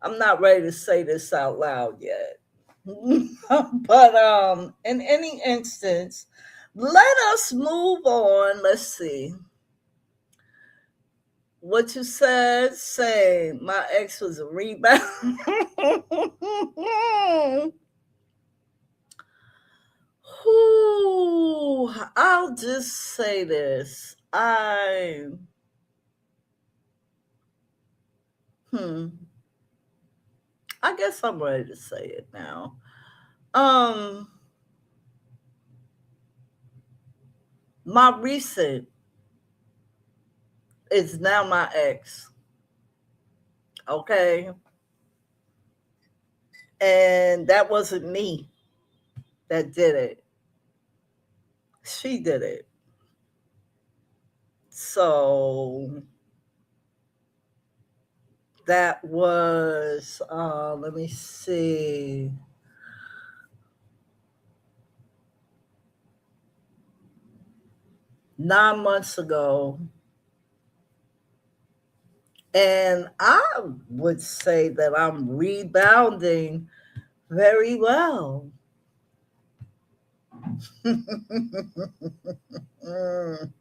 I'm not ready to say this out loud yet. But in any instance, let us move on. Let's see. What you said, same. My ex was a rebound. Whew, I'll just say this. Hmm, I guess I'm ready to say it now. Um, my recent is now my ex. Okay. And that wasn't me that did it. She did it. So that was let me see, 9 months ago. And I would say that I'm rebounding very well. Mm.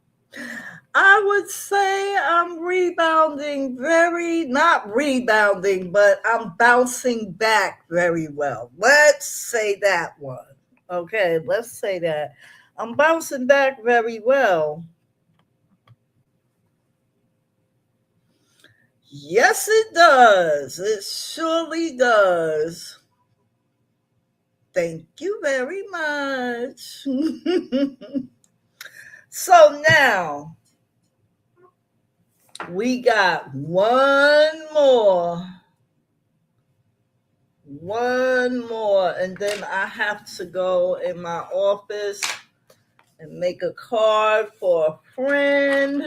I would say I'm rebounding very, not rebounding, but I'm bouncing back very well. Let's say that one. Okay, let's say that. I'm bouncing back very well. Yes, it does. It surely does. Thank you very much. So now we got one more, and then I have to go in my office and make a card for a friend.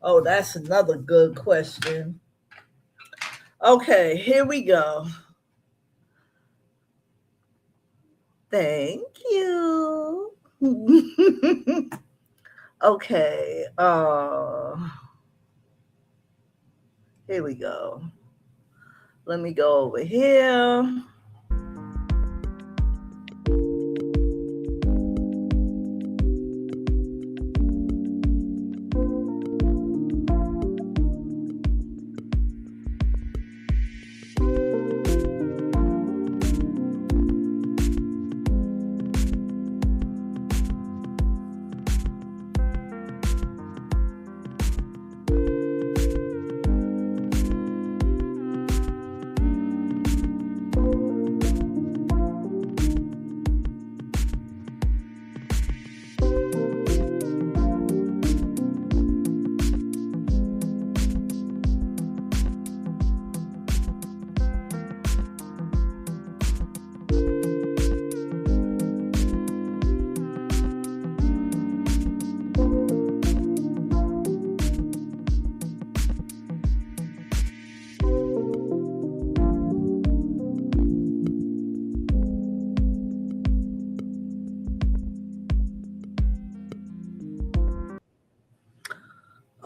Oh, that's another good question. Okay, here we go. Thank you. Okay, here we go. Let me go over here.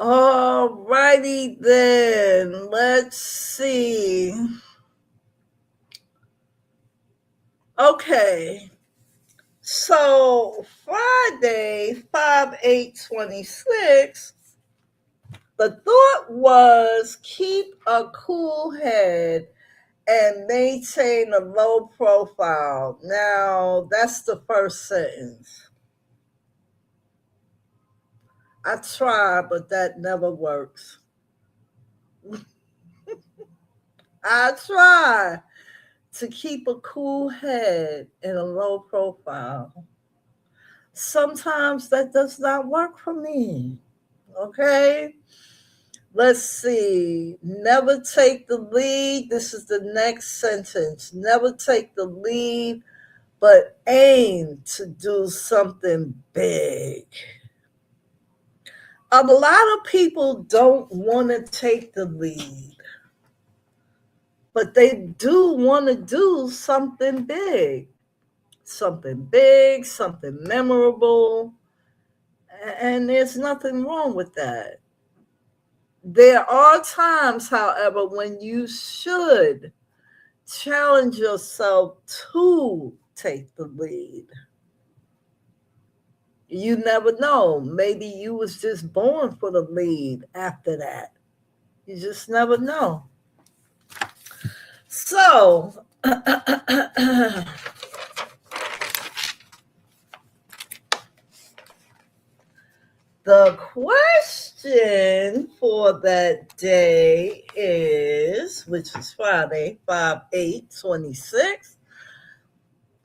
All righty then. Let's see. Okay. So Friday, 5/8/26, the thought was keep a cool head and maintain a low profile. Now, that's the first sentence. I try, but that never works. I try to keep a cool head and a low profile. Sometimes that does not work for me. Okay? Let's see. Never take the lead. This is the next sentence. Never take the lead, but aim to do something big. A lot of people don't want to take the lead, but they do want to do something big, something memorable, and there's nothing wrong with that. There are times, however, when you should challenge yourself to take the lead. You never know. Maybe you was just born for the lead after that. You just never know. So, the question for that day is, which is Friday, 5/8/26.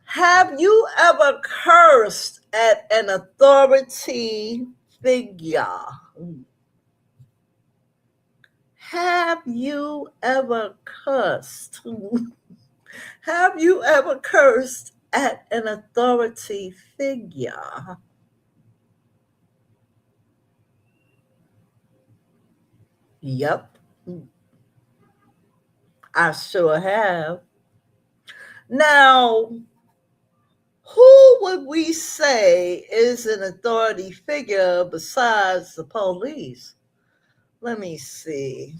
Have you ever cursed at an authority figure? Have you ever cursed? Have you ever cursed at an authority figure? Yep, I sure have. Now, who would we say is an authority figure besides the police? Let me see.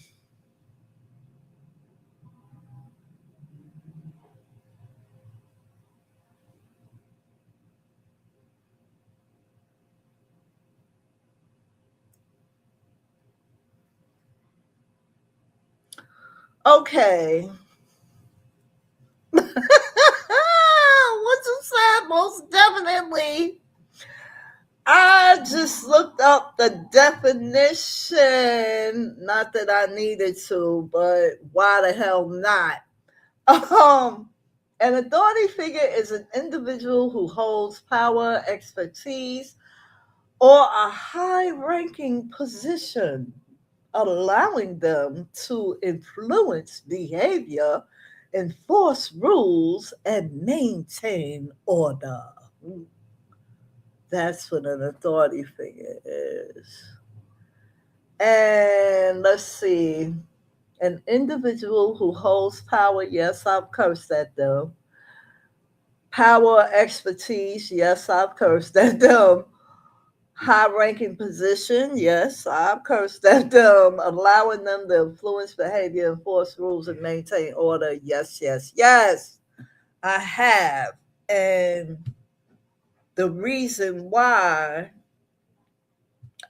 Okay. What you said, most definitely. I just looked up the definition. Not that I needed to, but why the hell not? Um, an authority figure is an individual who holds power, expertise, or a high ranking position, allowing them to influence behavior, enforce rules, and maintain order. That's what an authority figure is. And let's see. An individual who holds power, yes, I've cursed at them. Power, expertise, yes, I've cursed at them. High ranking position, yes, I've cursed at them. Allowing them to influence behavior, enforce rules, and maintain order, yes, yes, yes, I have. And the reason why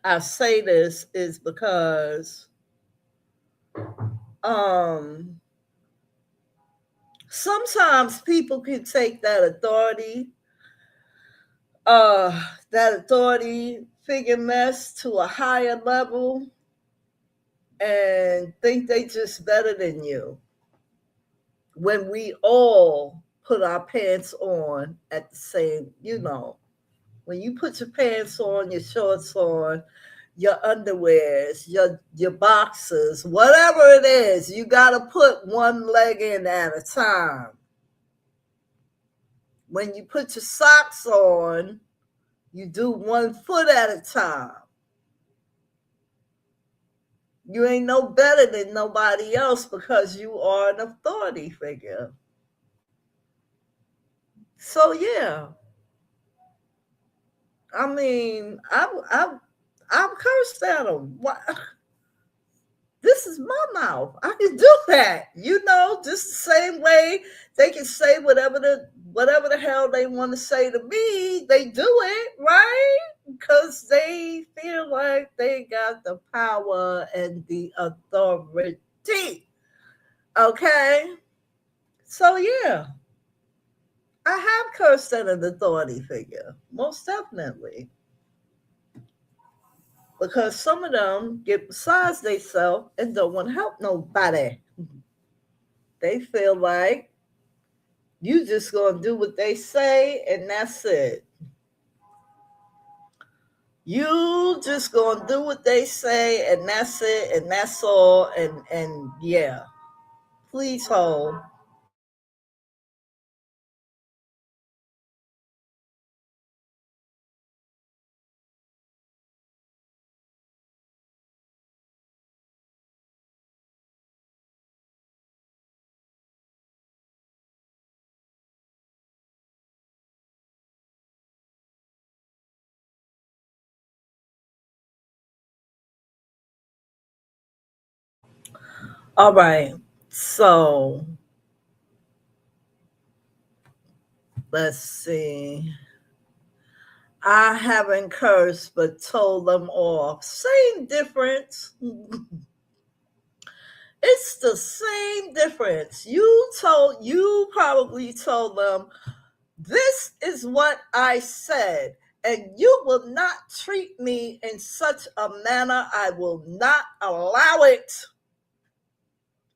I say this is because um sometimes people can take uh that authority figure mess to a higher level and think they just better than you, when we all put our pants on at the same, when you put your pants on, your shorts on, your underwears, your boxers, whatever it is, you got to put one leg in at a time. When you put your socks on, you do one foot at a time. You ain't no better than nobody else because you are an authority figure. So yeah, I mean, I've cursed at them. What? This is my mouth. I can do that. Just the same way they can say whatever the hell they want to say to me. They do it, right? Because they feel like they got the power and the authority. Okay? So yeah, I have cursed at an authority figure. Most definitely. Because some of them get besides themselves and don't want to help nobody. They feel like You just gonna do what they say, and that's it. You just gonna do what they say, and that's it, and that's all, and yeah. Please hold. All right. So let's see. I haven't cursed but told them off. Same difference. It's the same difference. You probably told them, this is what I said, and you will not treat me in such a manner. I will not allow it.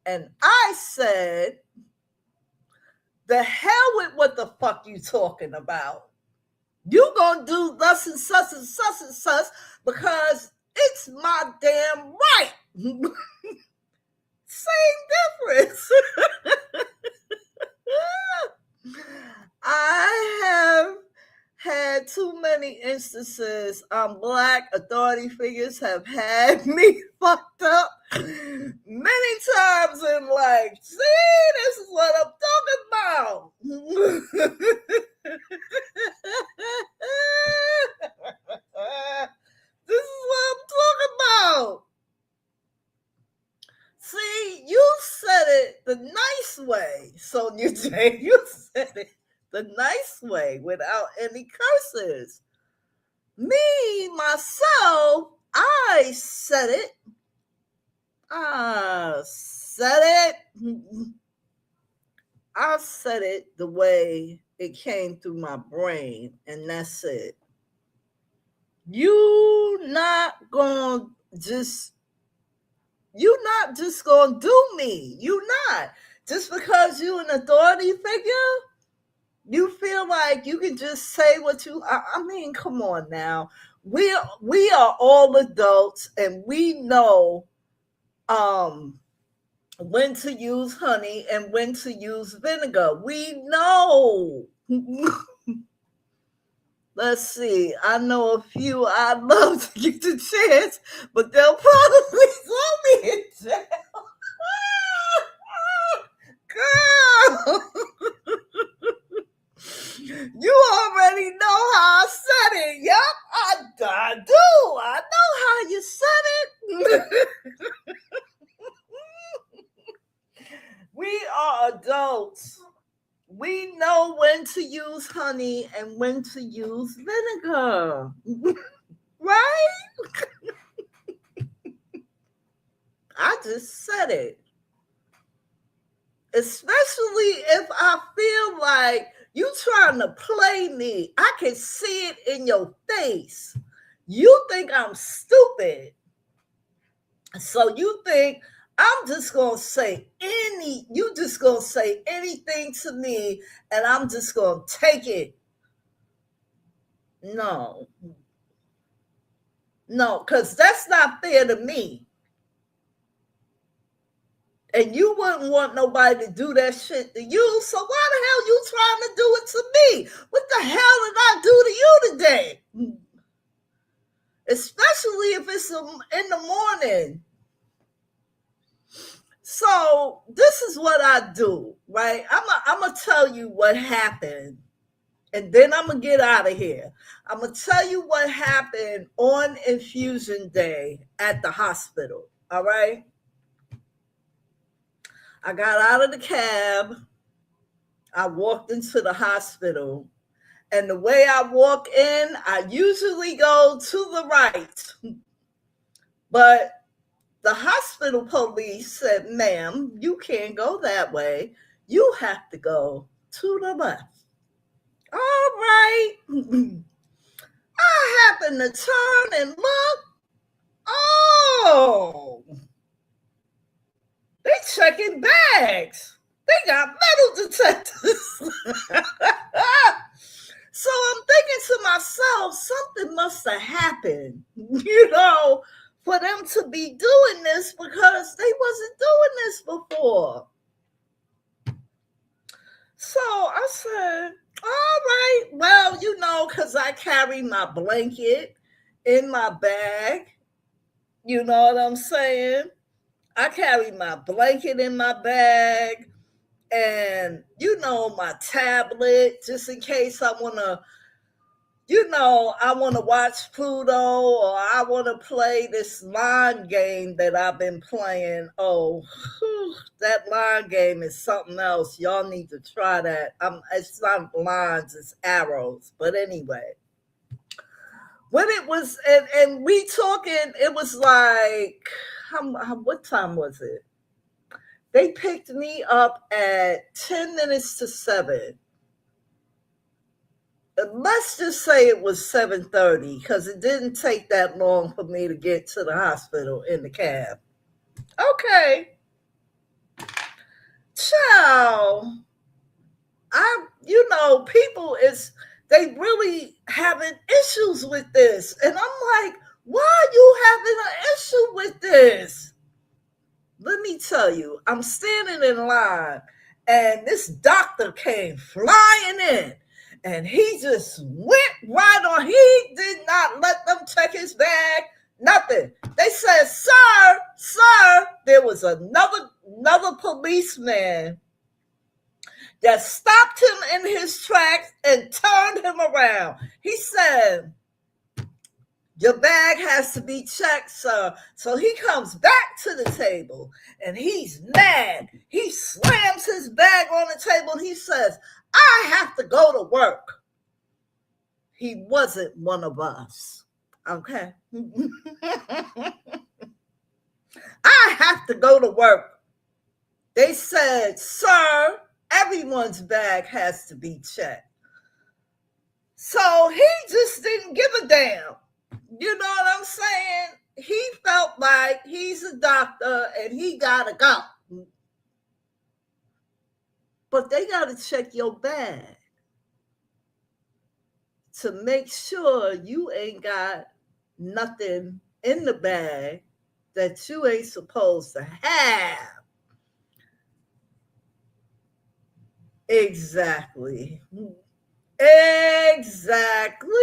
And I said, the hell with what the fuck you talking about. You gonna do thus and such and such and such because it's my damn right. Same difference. I have had too many instances. Black authority figures have had me fucked up many times in life. See, this is what I'm talking about. This is what I'm talking about. See, you said it the nice way, Sonia J. You said it the nice way without any curses. Me, myself, I said it. I said it. I said it the way it came through my brain, and that's it. You not gonna just you not just gonna do me. You not. Just because you an authority figure, you feel like you can just say what you I mean, come on now. We are all adults and we know um when to use honey and when to use vinegar. We know. Let's see. I know a few I'd love to get the chance, but they'll probably throw me in jail. Girl, you already know how I said it. Yup, I do. I know how you said it. We are adults. We know when to use honey and when to use vinegar. Right? I just said it. Especially if I feel like you trying to play me. I can see it in your face. You think I'm stupid. So you think I'm just gonna say you just gonna say anything to me and I'm just gonna take it. No, no, because that's not fair to me. And you wouldn't want nobody to do that shit to you. So why the hell you trying to do it to me? What the hell did I do to you today? Especially if it's in the morning. So this is what I do, right? I'm gonna tell you what happened, and then I'm gonna get out of here. I'm gonna tell you what happened on infusion day at the hospital. All right. I got out of the cab. I walked into the hospital. And the way I walk in, I usually go to the right. But the hospital police said, ma'am, you can't go that way. You have to go to the left. All right. I happened to turn and look. Oh, they checking bags. They got metal detectors. So I'm thinking to myself, something must have happened, for them to be doing this because they wasn't doing this before. So I said, all right, well, because I carry my blanket in my bag. You know what I'm saying? I carry my blanket in my bag and, my tablet just in case I want to watch Pluto or I want to play this line game that I've been playing. Oh, that line game is something else. Y'all need to try that. It's not lines, it's arrows. But anyway, when it was, and we talking, it was like, what time was it? They picked me up at 10 minutes to 7. Let's just say it was 7:30 because it didn't take that long for me to get to the hospital in the cab. Okay, ciao. People they really having issues with this, and I'm like, why are you having an issue with this? Let me tell you, I'm standing in line, and this doctor came flying in. And he just went right on. He did not let them check his bag, nothing. They said, sir, there was another policeman that stopped him in his tracks and turned him around. He said, your bag has to be checked, sir. So he comes back to the table and he's mad. He slams his bag on the table and he says, I have to go to work. He wasn't one of us. Okay. I have to go to work. They said, sir, everyone's bag has to be checked. So he just didn't give a damn. You know what I'm saying? He felt like he's a doctor and he gotta go. But they gotta check your bag to make sure you ain't got nothing in the bag that you ain't supposed to have. Exactly. Exactly.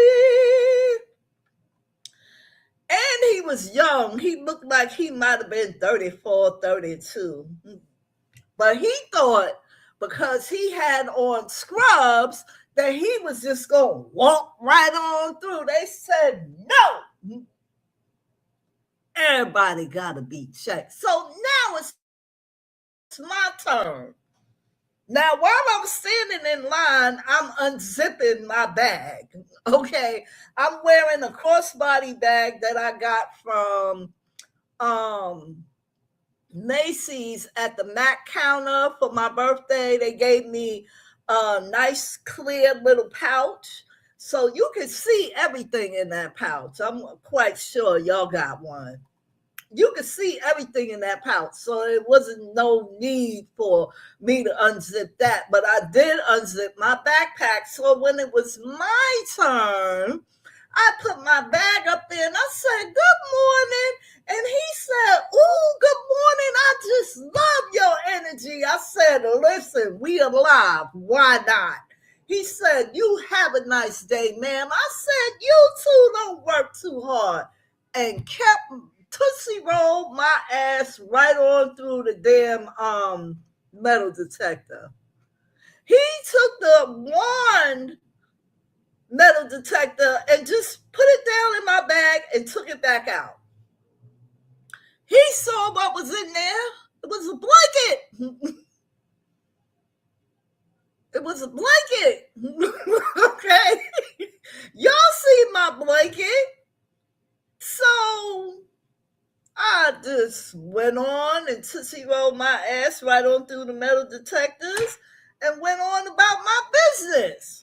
And he was young. He looked like he might have been 34, 32. But he thought because he had on scrubs that he was just going to walk right on through. They said, no. Everybody got to be checked. So now it's my turn. Now, while I'm standing in line, I'm unzipping my bag. Okay. I'm wearing a crossbody bag that I got from Macy's at the Mac counter for my birthday. They gave me a nice clear little pouch. So you can see everything in that pouch. I'm quite sure y'all got one. You could see everything in that pouch. So it wasn't no need for me to unzip that. But I did unzip my backpack. So when it was my turn, I put my bag up there and I said, good morning. And he said, ooh, good morning. I just love your energy. I said, listen, we alive. Why not? He said, you have a nice day, ma'am. I said, you too, don't work too hard. And kept Tootsie rolled my ass right on through the damn metal detector. He took the one metal detector and just put it down in my bag and took it back out. He saw what was in there. It was a blanket. It was a blanket. Okay. Y'all see my blanket. So I just went on and Tootsie rolled my ass right on through the metal detectors and went on about my business.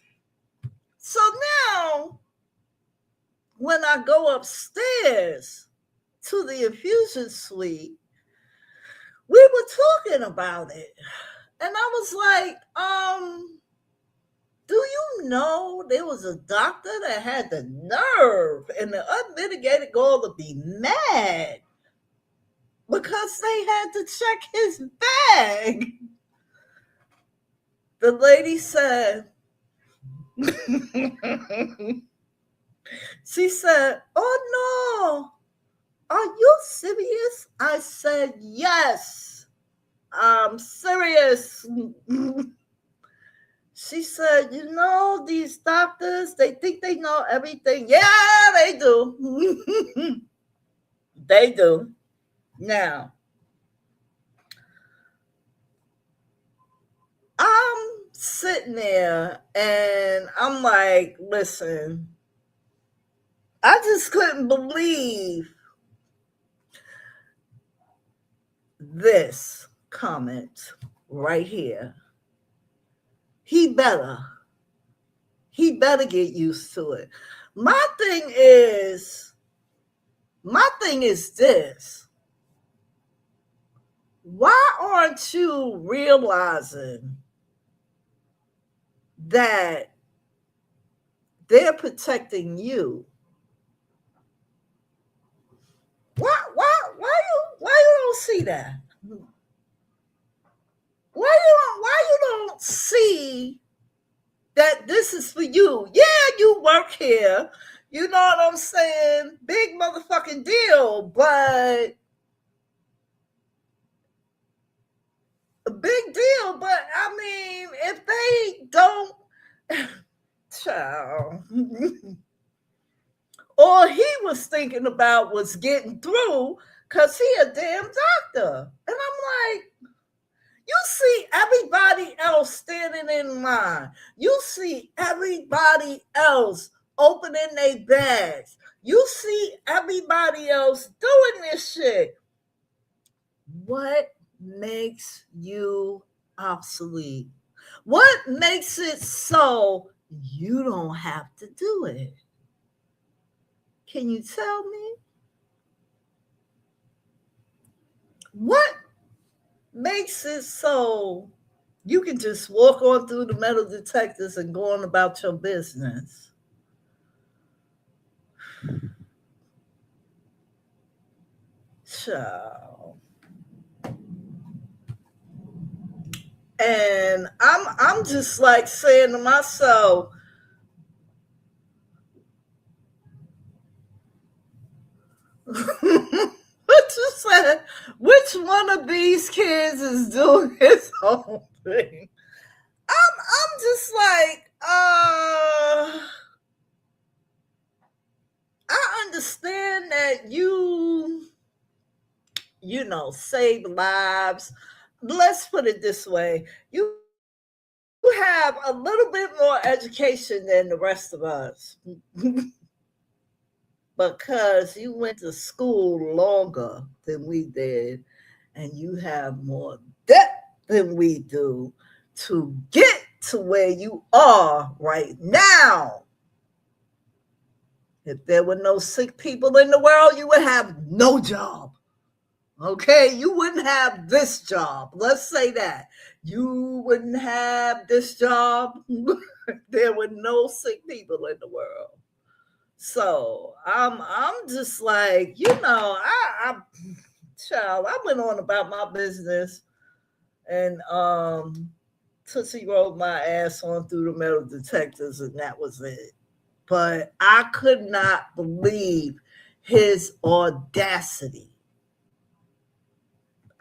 So now, when I go upstairs to the infusion suite, we were talking about it. And I was like, do you know there was a doctor that had the nerve and the unmitigated gall to be mad because they had to check his bag? The lady said, she said, oh no, are you serious? I said, yes, I'm serious. She said, you know, these doctors, they think they know everything. Yeah, they do. They do. Now, I'm sitting there and I'm like, listen, I just couldn't believe this comment right here. He better get used to it. My thing is this. Why aren't you realizing that they're protecting you? Why you don't see that? Why you don't see that this is for you? Yeah, you work here. You know what I'm saying? Big motherfucking deal, but a big deal. But I mean, if they don't, child, all he was thinking about was getting through because he a damn doctor. And I'm like, you see everybody else standing in line. You see everybody else opening their bags. You see everybody else doing this shit. What makes you obsolete? What makes it so you don't have to do it? Can you tell me? What makes it so you can just walk on through the metal detectors and go on about your business? Child. And I'm just like saying to myself, what you said? Which one of these kids is doing his own thing? I'm just like, I understand that you know, save lives. Let's put it this way. You have a little bit more education than the rest of us because you went to school longer than we did and you have more depth than we do to get to where you are right now. If there were no sick people in the world, you would have no job. Okay, you wouldn't have this job. Let's say that. You wouldn't have this job. There were no sick people in the world. So I'm just like, you know, child, I went on about my business and Tootsie rolled my ass on through the metal detectors and that was it. But I could not believe his audacity.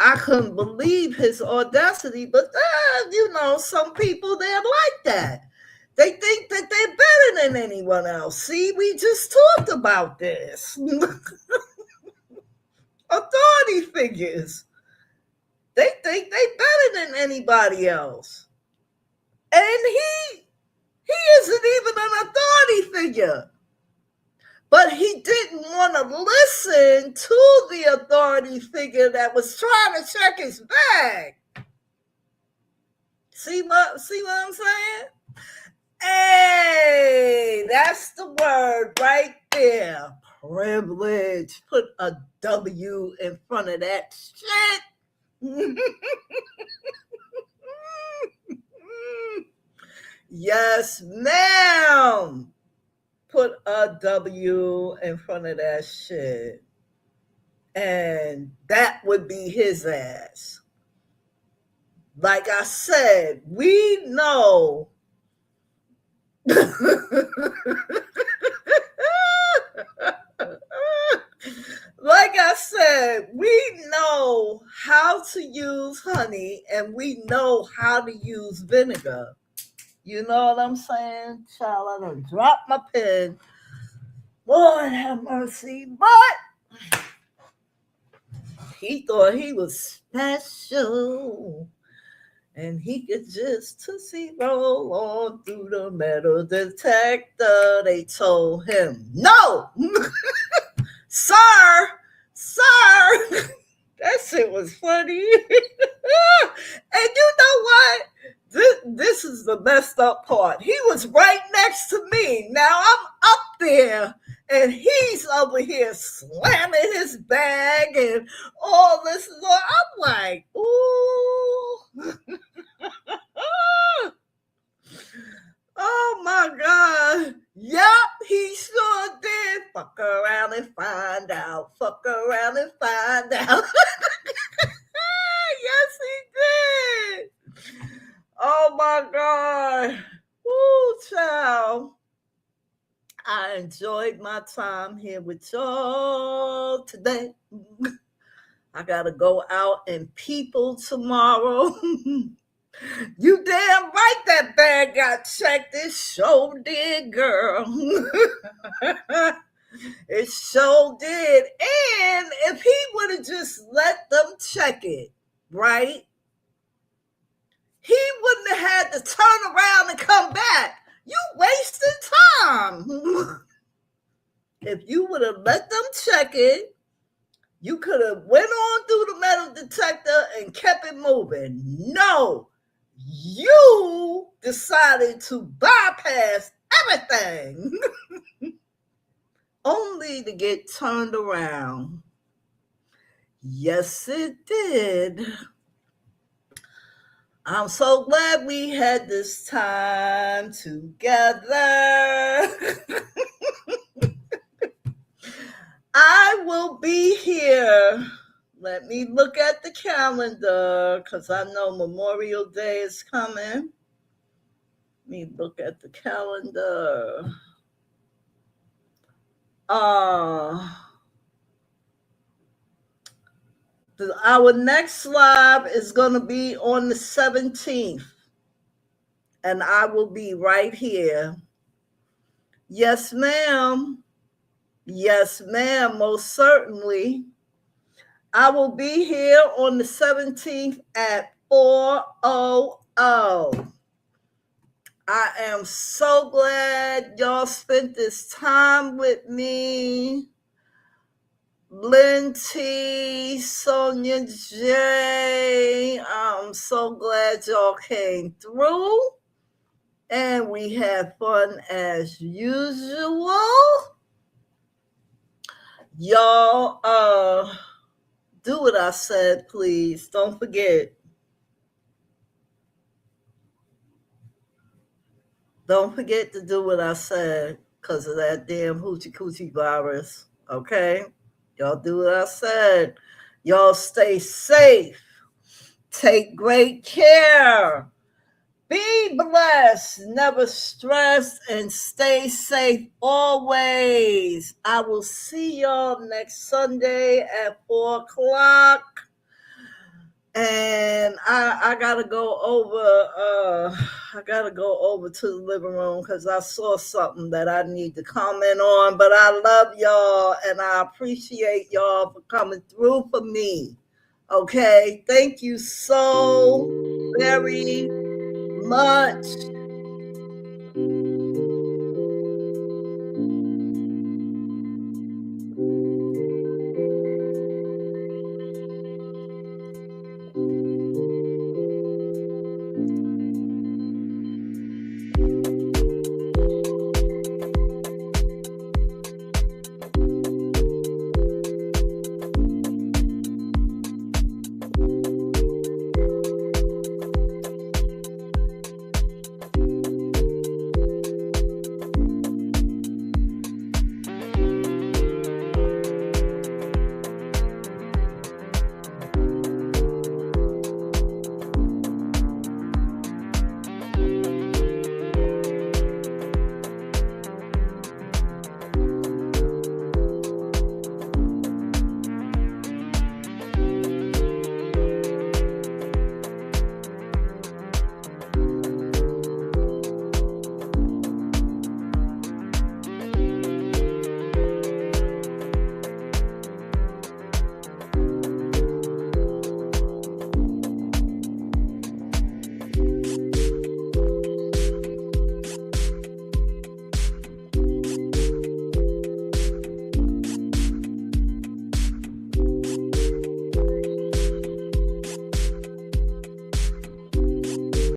I couldn't believe his audacity, but you know, some people they're like that. They think that they're better than anyone else. See, we just talked about this. Authority figures. They think they better than anybody else. And he isn't even an authority figure. But he didn't want to listen to the authority figure that was trying to check his bag. See what I'm saying? Hey, that's the word right there. Privilege. Put a W in front of that shit. Yes, ma'am. Put a W in front of that shit. And that would be his ass. Like I said, we know. Like I said, we know how to use honey and we know how to use vinegar. You know what I'm saying? Child, I done dropped my pen. Lord have mercy. But he thought he was special. And he could just tootsie roll on through the metal detector. They told him, no, sir, sir. That shit was funny. And you know what? This is the messed up part. He was right next to me. Now I'm up there and he's over here slamming his bag and all this. I'm like, ooh. Oh my God. Yep, he sure did. Fuck around and find out. Fuck around and find out. Yes, he did. Oh my God. Woo, child. I enjoyed my time here with y'all today. I gotta go out and people tomorrow. You damn right that bag got checked. It sure did, girl. It sure did. And if he would have just let them check it, right? He wouldn't have had to turn around and come back. You wasted time. If you would have let them check it, you could have went on through the metal detector and kept it moving. No, you decided to bypass everything only to get turned around. Yes, it did. I'm so glad we had this time together. I will be here. Let me look at the calendar because I know Memorial Day is coming. Let me look at the calendar. Our next live is going to be on the 17th. And I will be right here. Yes, ma'am. Yes, ma'am, most certainly. I will be here on the 17th at 4:00. I am so glad y'all spent this time with me. Lynn T, Sonia J, I'm so glad y'all came through. And we had fun as usual. Y'all, do what I said, please. Don't forget. Don't forget to do what I said because of that damn hoochie coochie virus. Okay? Y'all do what I said. Y'all stay safe. Take great care. Be blessed, never stressed, and stay safe always. I will see y'all next Sunday at 4:00. And I gotta go over. I gotta go over to the living room because I saw something that I need to comment on. But I love y'all and I appreciate y'all for coming through for me. Okay, thank you so very much.